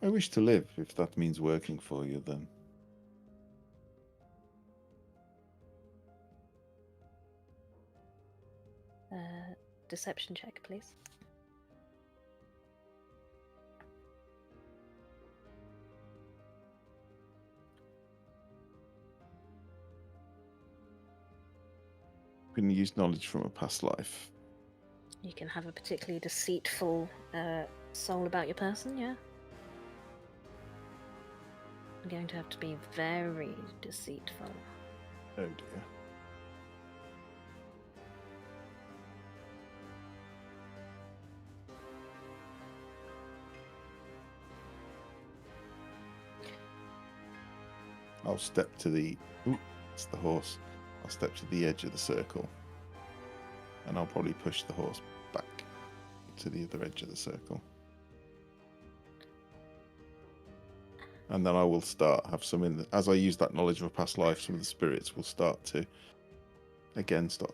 I wish to live. If that means working for you, then. Deception check, please. You can use knowledge from a past life. You can have a particularly deceitful soul about your person, yeah? I'm going to have to be very deceitful. Oh dear. I'll step to the... Ooh, it's the horse. I'll step to the edge of the circle. And I'll probably push the horse back to the other edge of the circle. And then I will have some as I use that knowledge of a past life, some of the spirits will start to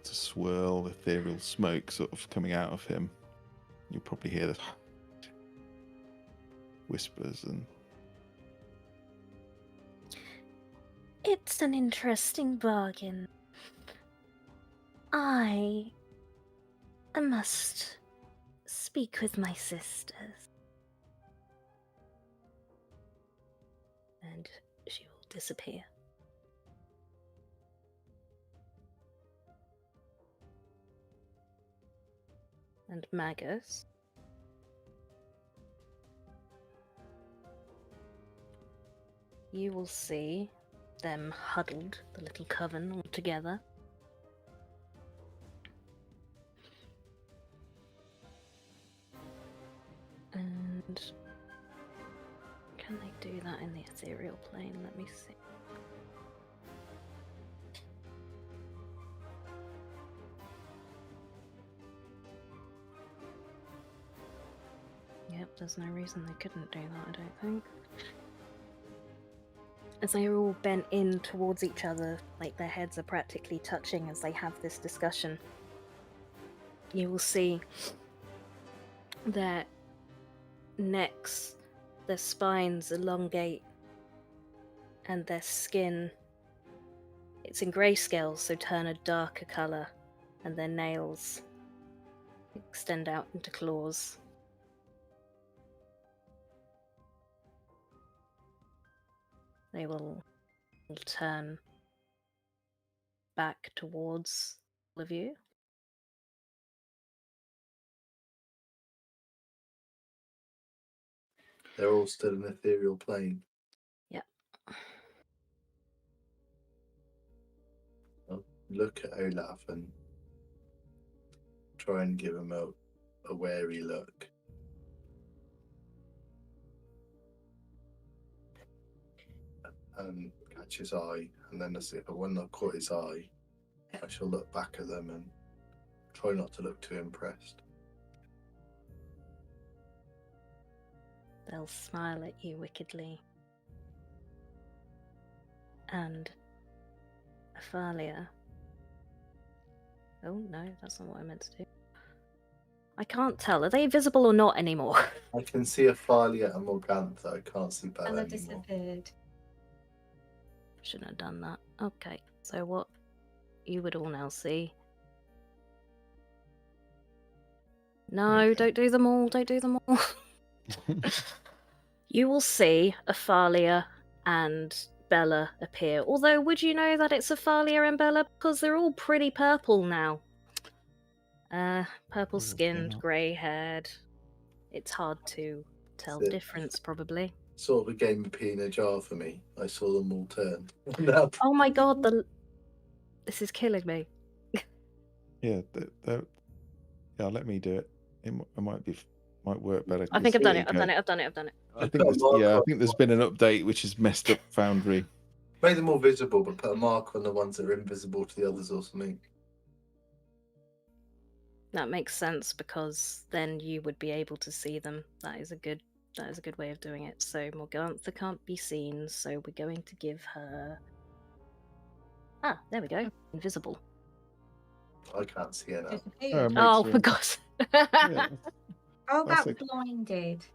swirl, ethereal smoke sort of coming out of him. You'll probably hear the whispers and... It's an interesting bargain. I must speak with my sisters. And she will disappear. and Magus. You will see them huddled, the little coven, all together. And can they do that in the ethereal plane? Let me see. Yep, there's no reason they couldn't do that, I don't think. As they are all bent in towards each other, like their heads are practically touching as they have this discussion, you will see their necks, their spines elongate, and their skin, it's in grayscale, so turn a darker colour, and their nails extend out into claws. They will turn back towards all of you. They're all still in ethereal plane. Yep. I'll look at Olaf and try and give him a wary look. And catch his eye, and then when I've caught his eye, I shall look back at them and try not to look too impressed. They'll smile at you wickedly. And Athalia. Oh no, that's not what I meant to do. I can't tell. Are they visible or not anymore? I can see Athalia and Morgantha. I can't see Bella Ella anymore. disappeared. Shouldn't have done that. Okay, so what you would all now see. No, Okay. don't do them all. Don't do them all. You will see Athalia and Bella appear. Although, would you know that it's Athalia and Bella? Because they're all pretty purple now. Purple skinned, not. grey haired. It's hard to tell the So- difference, probably. Sort of a game of pea in a jar for me. I saw them all turn. No. Oh my god, this is killing me. Yeah, yeah. Let me do it. It might work better. I think I've 'cause done there it. you I've go. done it. I've done it. I've done it. I think I think there's been an update which has messed up Foundry. Make them more visible, but put a mark on the ones that are invisible to the others or something. That makes sense because then you would be able to see them. That is a good way of doing it. So Morgantha can't be seen, so we're going to give her. Ah, there we go. Invisible. I can't see her now. Disappeared. Oh, for God's Yeah, Oh, that's got okay. blinded.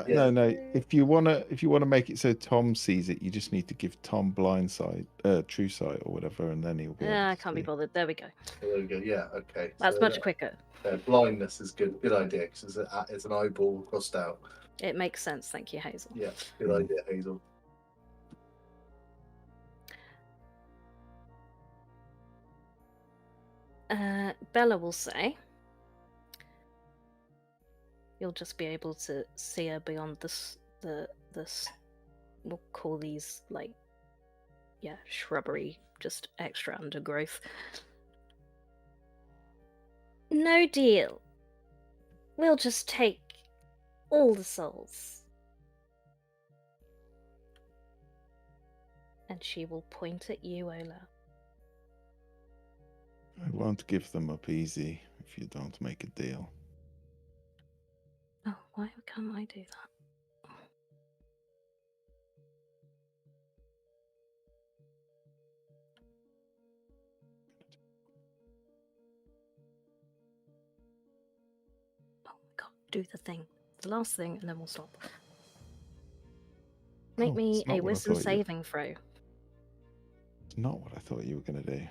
Yeah. No. If you wanna make it so Tom sees it, you just need to give Tom blind sight, true sight, or whatever, and then he'll be. Able I to can't be see. bothered. There we go. There we go. Yeah, okay. That's So much quicker. blindness is good. Good idea, because it's an eyeball crossed out. It makes sense. Thank you, Hazel. Yeah, good idea, Hazel. Bella will say, you'll just be able to see her beyond the we'll call these shrubbery, just extra undergrowth. No deal. We'll just take all the souls. And she will point at you, Ola. I won't give them up easy if you don't make a deal. Oh, why can't I do that? Oh my god, do the thing. The last thing, and then we'll stop. Make Oh, me it's not a what I wisdom thought you- saving throw. It's not what I thought you were gonna do.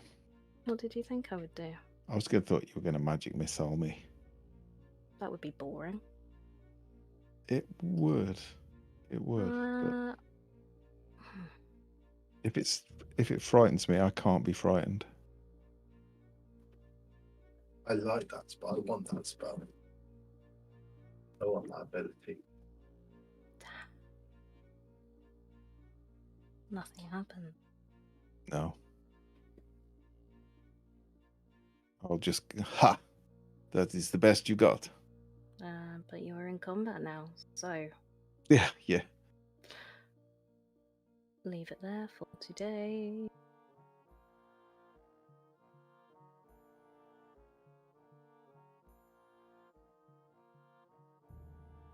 What did you think I would do? I was gonna thought you were gonna magic missile me. That would be boring. It would. It would. But if it frightens me, I can't be frightened. I like that spell. I want that spell. I want that ability. Nothing happened. No. I'll just ha. That is the best you got. But you're in combat now, so Yeah, yeah. leave it there for today.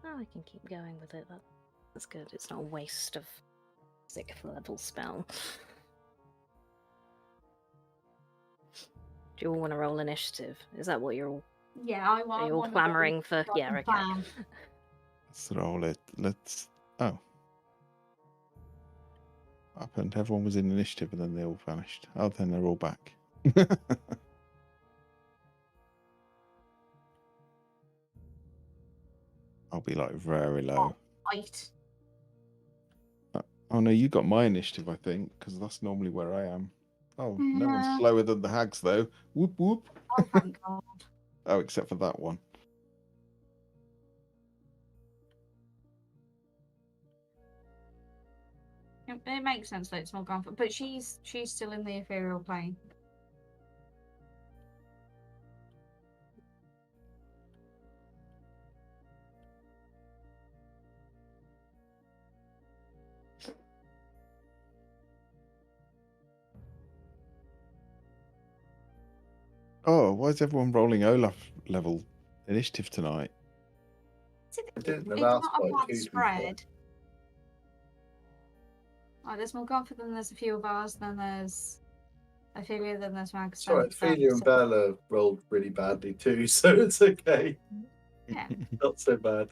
Oh, I can keep going with it. That's good. It's not a waste of 6th level spell. Do you all want to roll initiative? Is that what you're all? Yeah, I Are want. you all clamoring for? Yeah, okay. Let's roll it. Let's. Oh. What happened? Everyone was in initiative and then they all vanished. Oh, then they're all back. I'll be like very low. Right. Oh no, you got my initiative, I think, because that's normally where I am. Oh, no Yeah. one's slower than the hags though. Whoop whoop. Oh, thank God. Oh, except for that one. It makes sense that it's more comfort, but she's still in the ethereal plane. Oh, why is everyone rolling Olaf level initiative tonight? I did the It's last not a fight bad too, to be spread. Like, there's more comfort, then there's a few of ours, then there's Ophelia, then there's Mags. It's alright, Ophelia and Bella rolled really badly too, so it's okay. Yeah. Not so bad.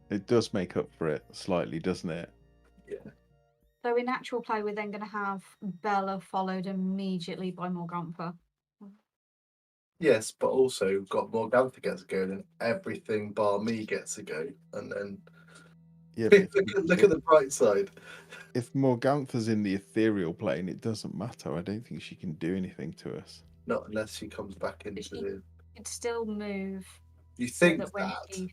It does make up for it slightly, doesn't it? Yeah. So in actual play, we're then going to have Bella followed immediately by Morgantha. Yes, but also got Morgantha gets a go, and everything bar me gets a go, and then Yeah, but look at the bright side. if Morgantha's in the ethereal plane, it doesn't matter. I don't think she can do anything to us. Not unless she comes back into she- the. It'd still move. You So think that when that? she...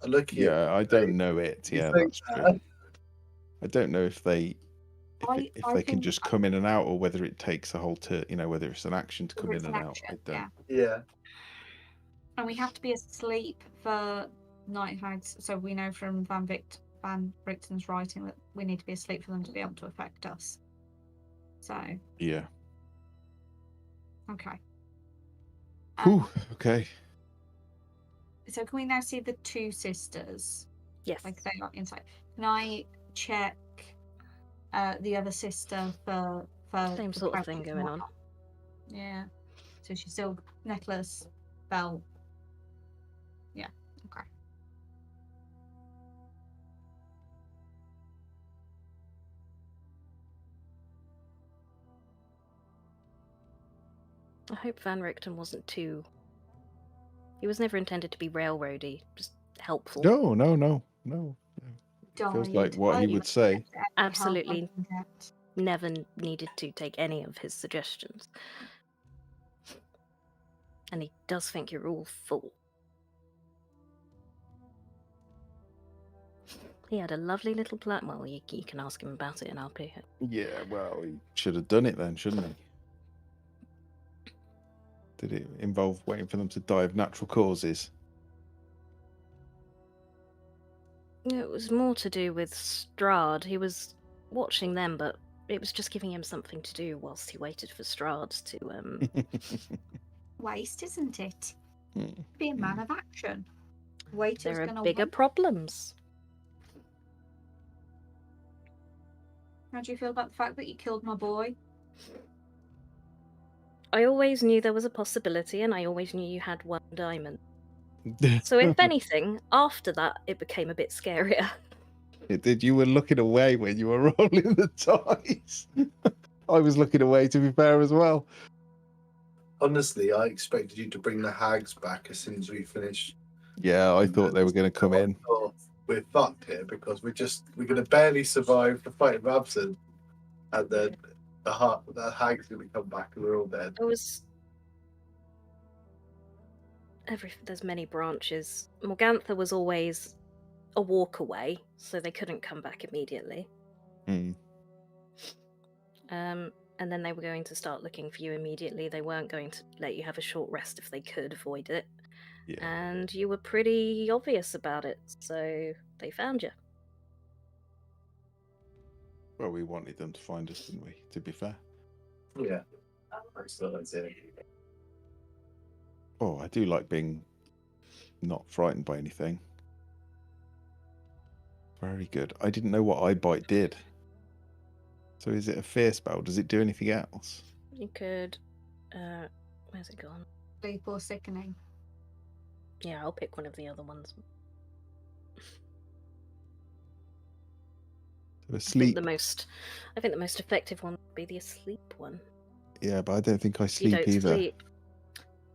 Look here. Yeah, I don't know it. You Yeah, think that's that? true. I don't know if they I can think just come in and out, or whether it takes a whole turn. You know, whether it's an action to come it's in an and out. I action, don't. Yeah. And we have to be asleep for night hags, so we know from Van Richten's writing that we need to be asleep for them to be able to affect us. So, Yeah. okay. Whew, okay. So can we now see the two sisters? Yes. Like they are inside. Can I check the other sister for Same the sort of pouch thing and going on. whatnot? Yeah. So she's still necklace, belt. Yeah. Okay. I hope Van Richten wasn't too. He was never intended to be railroady, just helpful. No. Feels like Died. what he would say. Absolutely never needed to take any of his suggestions. And he does think you're all full. He had a lovely little plan. Well, you can ask him about it in RP. Yeah, well, he should have done it then, shouldn't he? Did it involve waiting for them to die of natural causes? It was more to do with Strahd. He was watching them, but it was just giving him something to do whilst he waited for Strahd to. Waste, isn't it? Be a man of action. Waiter's There are gonna bigger wait. problems. How do you feel about the fact that you killed my boy? I always knew there was a possibility, and I always knew you had one diamond. So if anything, after that, it became a bit scarier. It did. You were looking away when you were rolling the dice. I was looking away, to be fair, as well. Honestly, I expected you to bring the hags back as soon as we finish. Yeah, I thought they were going to come in. Oh, we're fucked here because we're going to barely survive the fight of Absent, and then the hags going to come back and we're all dead. I was there's many branches. Morgantha was always a walk away, so they couldn't come back immediately. Mm. And then they were going to start looking for you immediately. They weren't going to let you have a short rest if they could avoid it. Yeah. And you were pretty obvious about it, so they found you. Well, we wanted them to find us, didn't we? To be fair. Yeah. So that's it. Oh, I do like being not frightened by anything. Very good. I didn't know what eye bite did. So is it a fear spell? Does it do anything else? You could. Where's it gone? Sleep or sickening. Yeah, I'll pick one of the other ones. So asleep. I think the most effective one would be the asleep one. Yeah, but I don't think I You sleep don't either. sleep.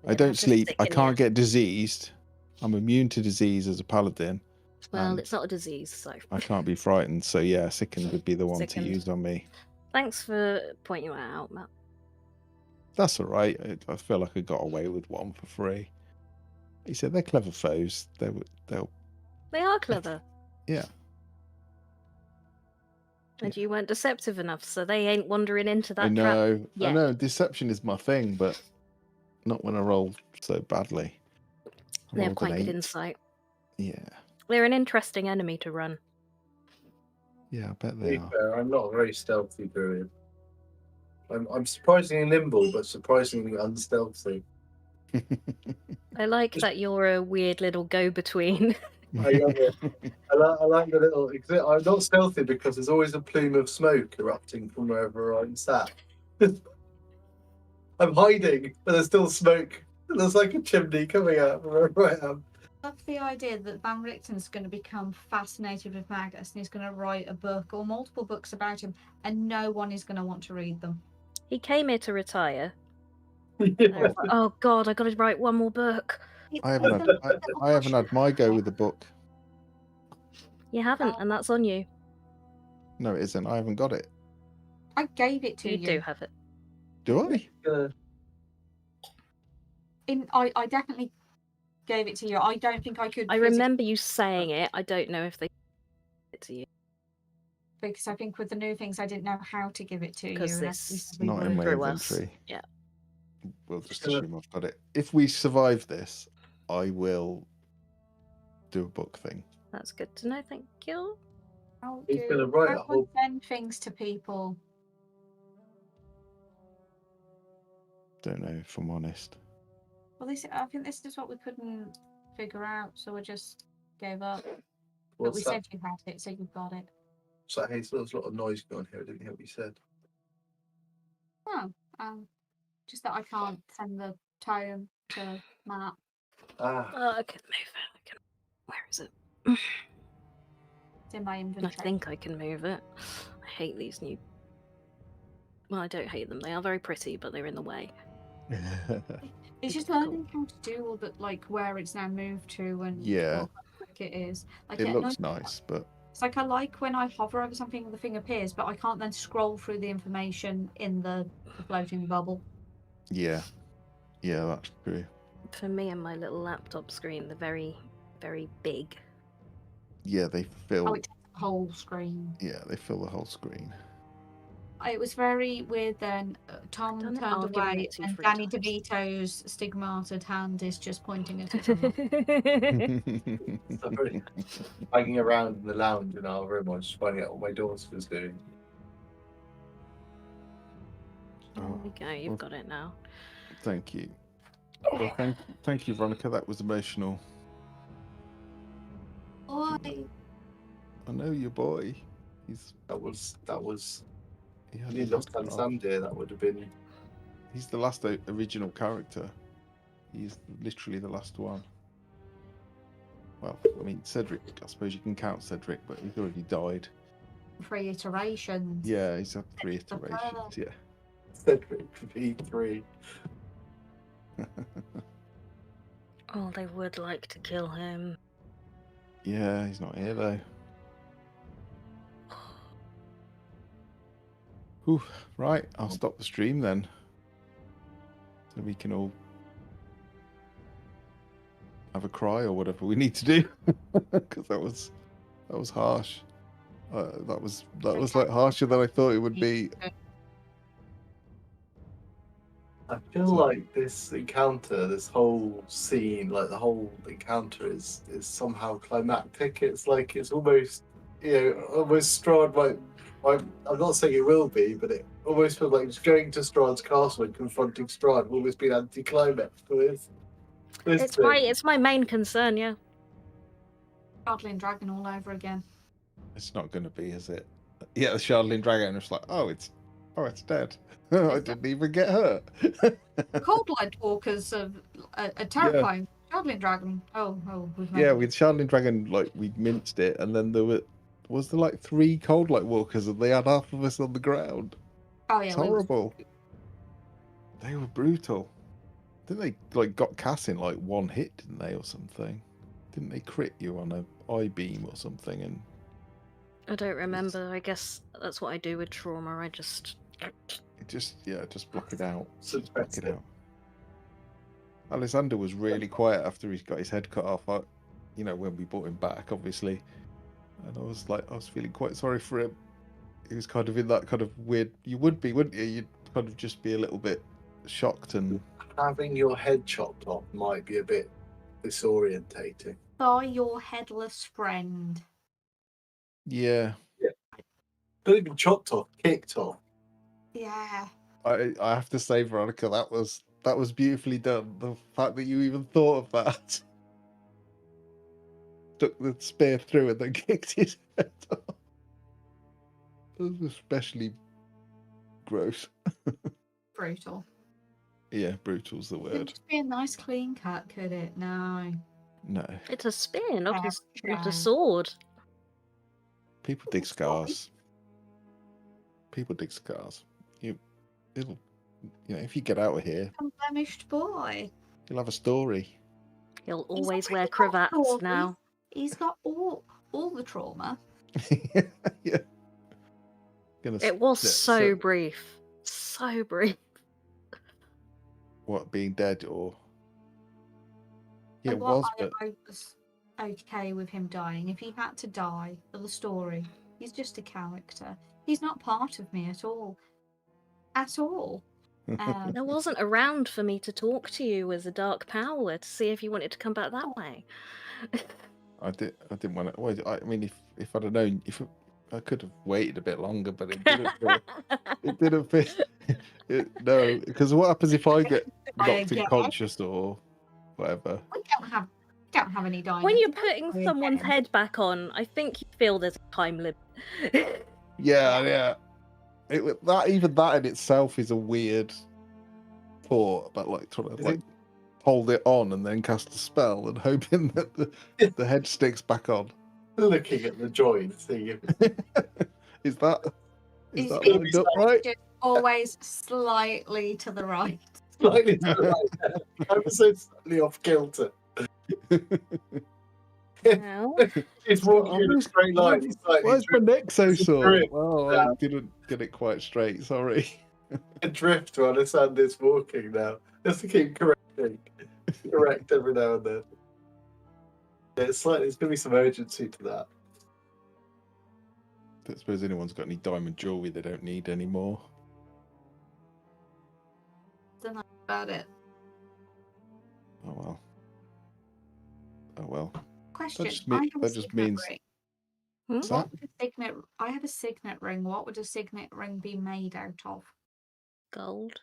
I don't have to sleep. I sicken can't you. get diseased. I'm immune to disease as a paladin. Well, and it's not a disease, so. I can't be frightened. So yeah, sickened would be the one Sickened. to use on me. Thanks for pointing that out, Matt. That's all right. I feel like I got away with one for free. He said they're clever foes. They'll. They are clever. Yeah. And you weren't deceptive enough, so they ain't wandering into that I know. trap. I yet. know. Deception is my thing, but not when I roll so badly. I They have rolled quite an good 8. insight. Yeah. They're an interesting enemy to run. Yeah, I bet To they be are. fair, I'm not a very stealthy druid. I'm surprisingly nimble, but surprisingly unstealthy. I like that you're a weird little go-between. I love it. I like the little. I'm not stealthy because there's always a plume of smoke erupting from wherever I'm sat. I'm hiding, but there's still smoke. There's like a chimney coming out from wherever I am. I love the idea that Van Richten's going to become fascinated with Magus and he's going to write a book or multiple books about him, and no one is going to want to read them. He came here to retire. Yeah. I was like, oh god, I got to write one more book. I haven't had my go with the book. You haven't, and that's on you. No, it isn't. I haven't got it. I gave it to You you. do have it. Do I? I definitely gave it to you. I don't think I could. I remember you saying it. I don't know if they gave it to you. Because I think with the new things, I didn't know how to give it to you. Because and I this think we Not in would. my through us. inventory. Yeah. We'll just assume I've got it. If we survive this, I will do a book thing. That's good to know, thank you. He's gonna write I a whole- would send things to people. Don't know if I'm honest. Well, I think this is what we couldn't figure out, so we just gave up. But What's we that? said you had it, so you've got it. So hey, so there's a lot of noise going on here. I didn't hear what you said. No, just that I can't send the tome to Matt. I can move it. Where is it? It's in my I inventory. think I can move it. I hate these new. Well, I don't hate them. They are very pretty, but they're in the way. It's just Cool. learning how to do all the where it's now moved to and Yeah. what quick it is. Like It yeah, looks nice, but It's like I like when I hover over something, the thing appears, but I can't then scroll through the information in the floating bubble. yeah, that's true. For me and my little laptop screen, they're very, very big. Yeah, they fill. Oh, it's the whole screen. Yeah, they fill the whole screen. It was very weird then. Tom Done it turned arguing away, it 2 and 3 Danny times. DeVito's stigmated hand is just pointing at it. Sorry. Hanging around in the lounge in our room, I was just finding out what my daughter was doing. There we go, you've got it now. Thank you. Well, thank you, Veronica. That was emotional. Oi. I know your boy. That was. He had You a lost good laugh. Alexander. That would have been. He's the last original character. He's literally the last one. Well, I mean, Cedric, I suppose you can count Cedric, but he's already died. 3 iterations. Yeah, he's had 3 iterations, yeah. Cedric V3. Oh, they would like to kill him. Yeah, he's not here though. Whew, right, I'll stop the stream then. So we can all have a cry or whatever we need to do, because that was harsh. That was like harsher than I thought it would be. I feel like this encounter, this whole scene, like the whole encounter is somehow climactic. It's like it's almost, almost Strahd might. I'm not saying it will be, but it almost feels like just going to Strahd's castle and confronting Strahd will always be an anticlimax for this. It's my main concern, yeah. Godling Dragon all over again. It's not going to be, is it? Yeah, the Shardling Dragon was like, oh, it's dead. I didn't even get hurt. Cold Light Walkers of a terrifying Godling Dragon. Oh, we've made With Shardling Dragon, like we minced it, and then there was there like 3 Cold Light Walkers, and they had half of us on the ground. Oh yeah, It's horrible. They were brutal. Didn't they like got Cass in like 1 hit, didn't they, or something? Didn't they crit you on a eye beam or something? And I don't remember. I guess that's what I do with trauma. I just block it out. Suppress it. Alexander was really quiet after he got his head cut off. When we brought him back, obviously, and I was feeling quite sorry for him. He was kind of in that kind of weird. You would be, wouldn't you? You'd kind of just be a little bit shocked and Having your head chopped off might be a bit disorientating. By your headless friend. yeah. Not even chopped off, kicked off. Yeah. I have to say, Veronica, that was beautifully done. The fact that you even thought of that. Stuck the spear through and then kicked his head off. That was especially gross. Brutal. Yeah, brutal's the Couldn't word. just be a nice clean cut, could it? No. No. It's a spear, not a Yeah. sword. People dig scars. People dig scars. If you get out of here, Unblemished boy. you'll have a story. He'll always wear already got cravats stories. now. He's got all the trauma. Yeah. It was so brief. So brief. What, being dead or? Yeah, it What was, but I was okay with him dying. If he had to die for the story, he's just a character. He's not part of me at all. At all. There wasn't around for me to talk to you as a dark power to see if you wanted to come back that way. I didn't want to. Well, I mean, if I'd have known, I could have waited a bit longer, but it didn't. It didn't fit. No, because what happens if I get knocked unconscious or whatever? We don't have any dying. When you're putting someone's head back on, I think you feel there's a time limit. Yeah. Even that in itself is a weird thought about like trying to hold it on and then cast a spell and hoping that the head sticks back on. Looking at the joint, seeing if is that It's lined up right? just always slightly to the right. slightly to the right. I'm so slightly off kilter. Well, It's walking in a straight line. It's slightly Why's my neck so sore? drift. Well, Yeah. I didn't get it quite straight. Sorry. drift to understand it's walking now. Just to keep correcting. Correct every now and then. Yeah, it's slightly. There's going to be some urgency to that. Don't suppose anyone's got any diamond jewelry they don't need anymore. Don't know about it. Oh well. Question. That just means. What's that? I have a signet ring. What would a signet ring be made out of? gold.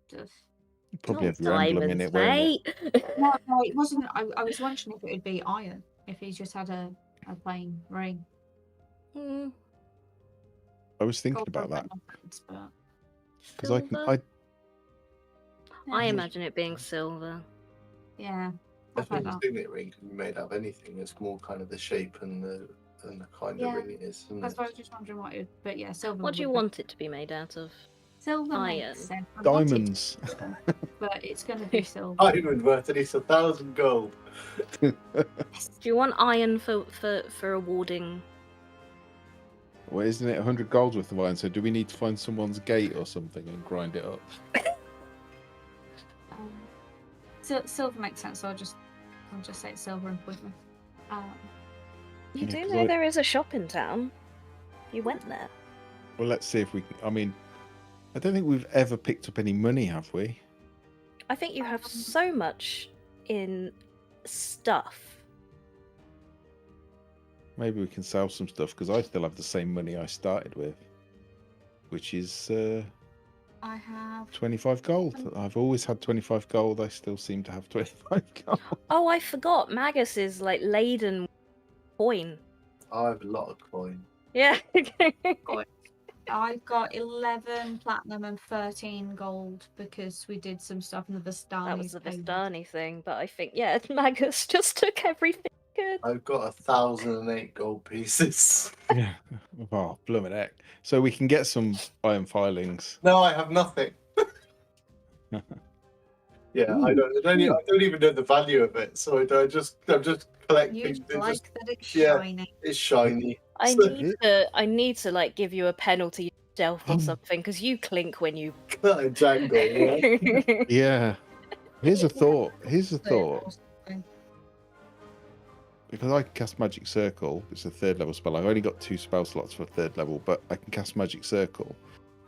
Just... Probably Not have your emblem in diamonds, it, won't it? No, it wasn't. I was wondering if it would be iron. If he's just had a plain ring. Hmm. I was thinking Gold about that diamonds, but... because I Silver? I Yeah. imagine it being silver. Yeah. I Stuff like think that. the signet ring can be made out of anything. It's more kind of the shape and the kind Yeah. of ring it is. Isn't That's it? why I was just wondering what it. But yeah, silver. What do you would be- want it to be made out of? Silver Iron. makes sense. I want it to be diamonds. silver, but it's going to be silver. Diamond worth at least 1,000 gold. Do you want iron for awarding? Well, isn't it 100 gold's worth of iron? So do we need to find someone's gate or something and grind it up? Silver makes sense. So I'll just I'll just say it's silver and poison. You Yeah, do 'cause know there is a shop in town. You went there. Well, let's see if we can. I mean, I don't think we've ever picked up any money, have we? I think you have so much in stuff. Maybe we can sell some stuff because I still have the same money I started with, which is I have 25 gold. I've always had 25 gold. I still seem to have 25 gold. Oh, I forgot. Magus is like laden with coin. I have a lot of coin. Yeah. I've got 11 platinum and 13 gold because we did some stuff in the Vistani. That was the Vistani thing, but I think, yeah, Magus just took everything good. I've got 1,008 gold pieces. Yeah. Oh, blooming heck. So we can get some iron filings. No, I have nothing. Yeah, I don't even know the value of it, so I'm just collecting. You like that it's yeah. shiny. It's shiny. I So- need to like give you a penalty stealth or something because you clink when you. I jangle. Yeah. Yeah. Here's a thought. Here's a thought. Or something. Because I can cast Magic Circle, it's a 3rd level spell. I've only got 2 spell slots for 3rd level, but I can cast Magic Circle,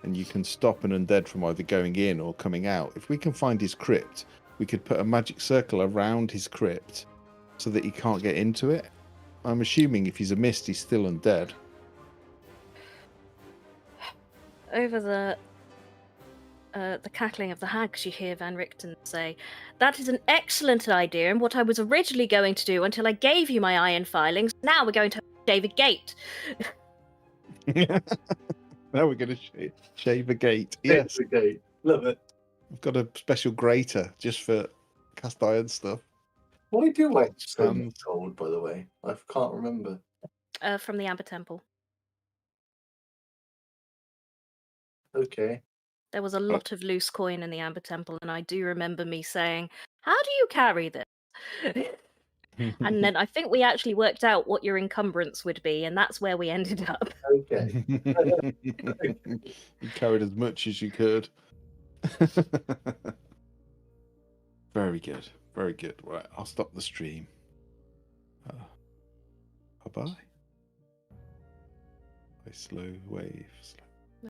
and you can stop an undead from either going in or coming out. If we can find his crypt, we could put a Magic Circle around his crypt so that he can't get into it. I'm assuming if he's a mist, he's still undead. Over the cackling of the hags, you hear Van Richten say, "That is an excellent idea, and what I was originally going to do until I gave you my iron filings. Now we're going to shave a gate." Now we're going to shave a gate. Yes, It's a gate. Love it. I've got a special grater just for cast iron stuff. Why do I Pots, so much pans. gold, by the way? I can't remember. From the Amber Temple. Okay. There was a lot of loose coin in the Amber Temple, and I do remember me saying, "How do you carry this?" And then I think we actually worked out what your encumbrance would be, and that's where we ended up. Okay. You carried as much as you could. Very good. Very good. Right, I'll stop the stream. Bye-bye. A slow wave.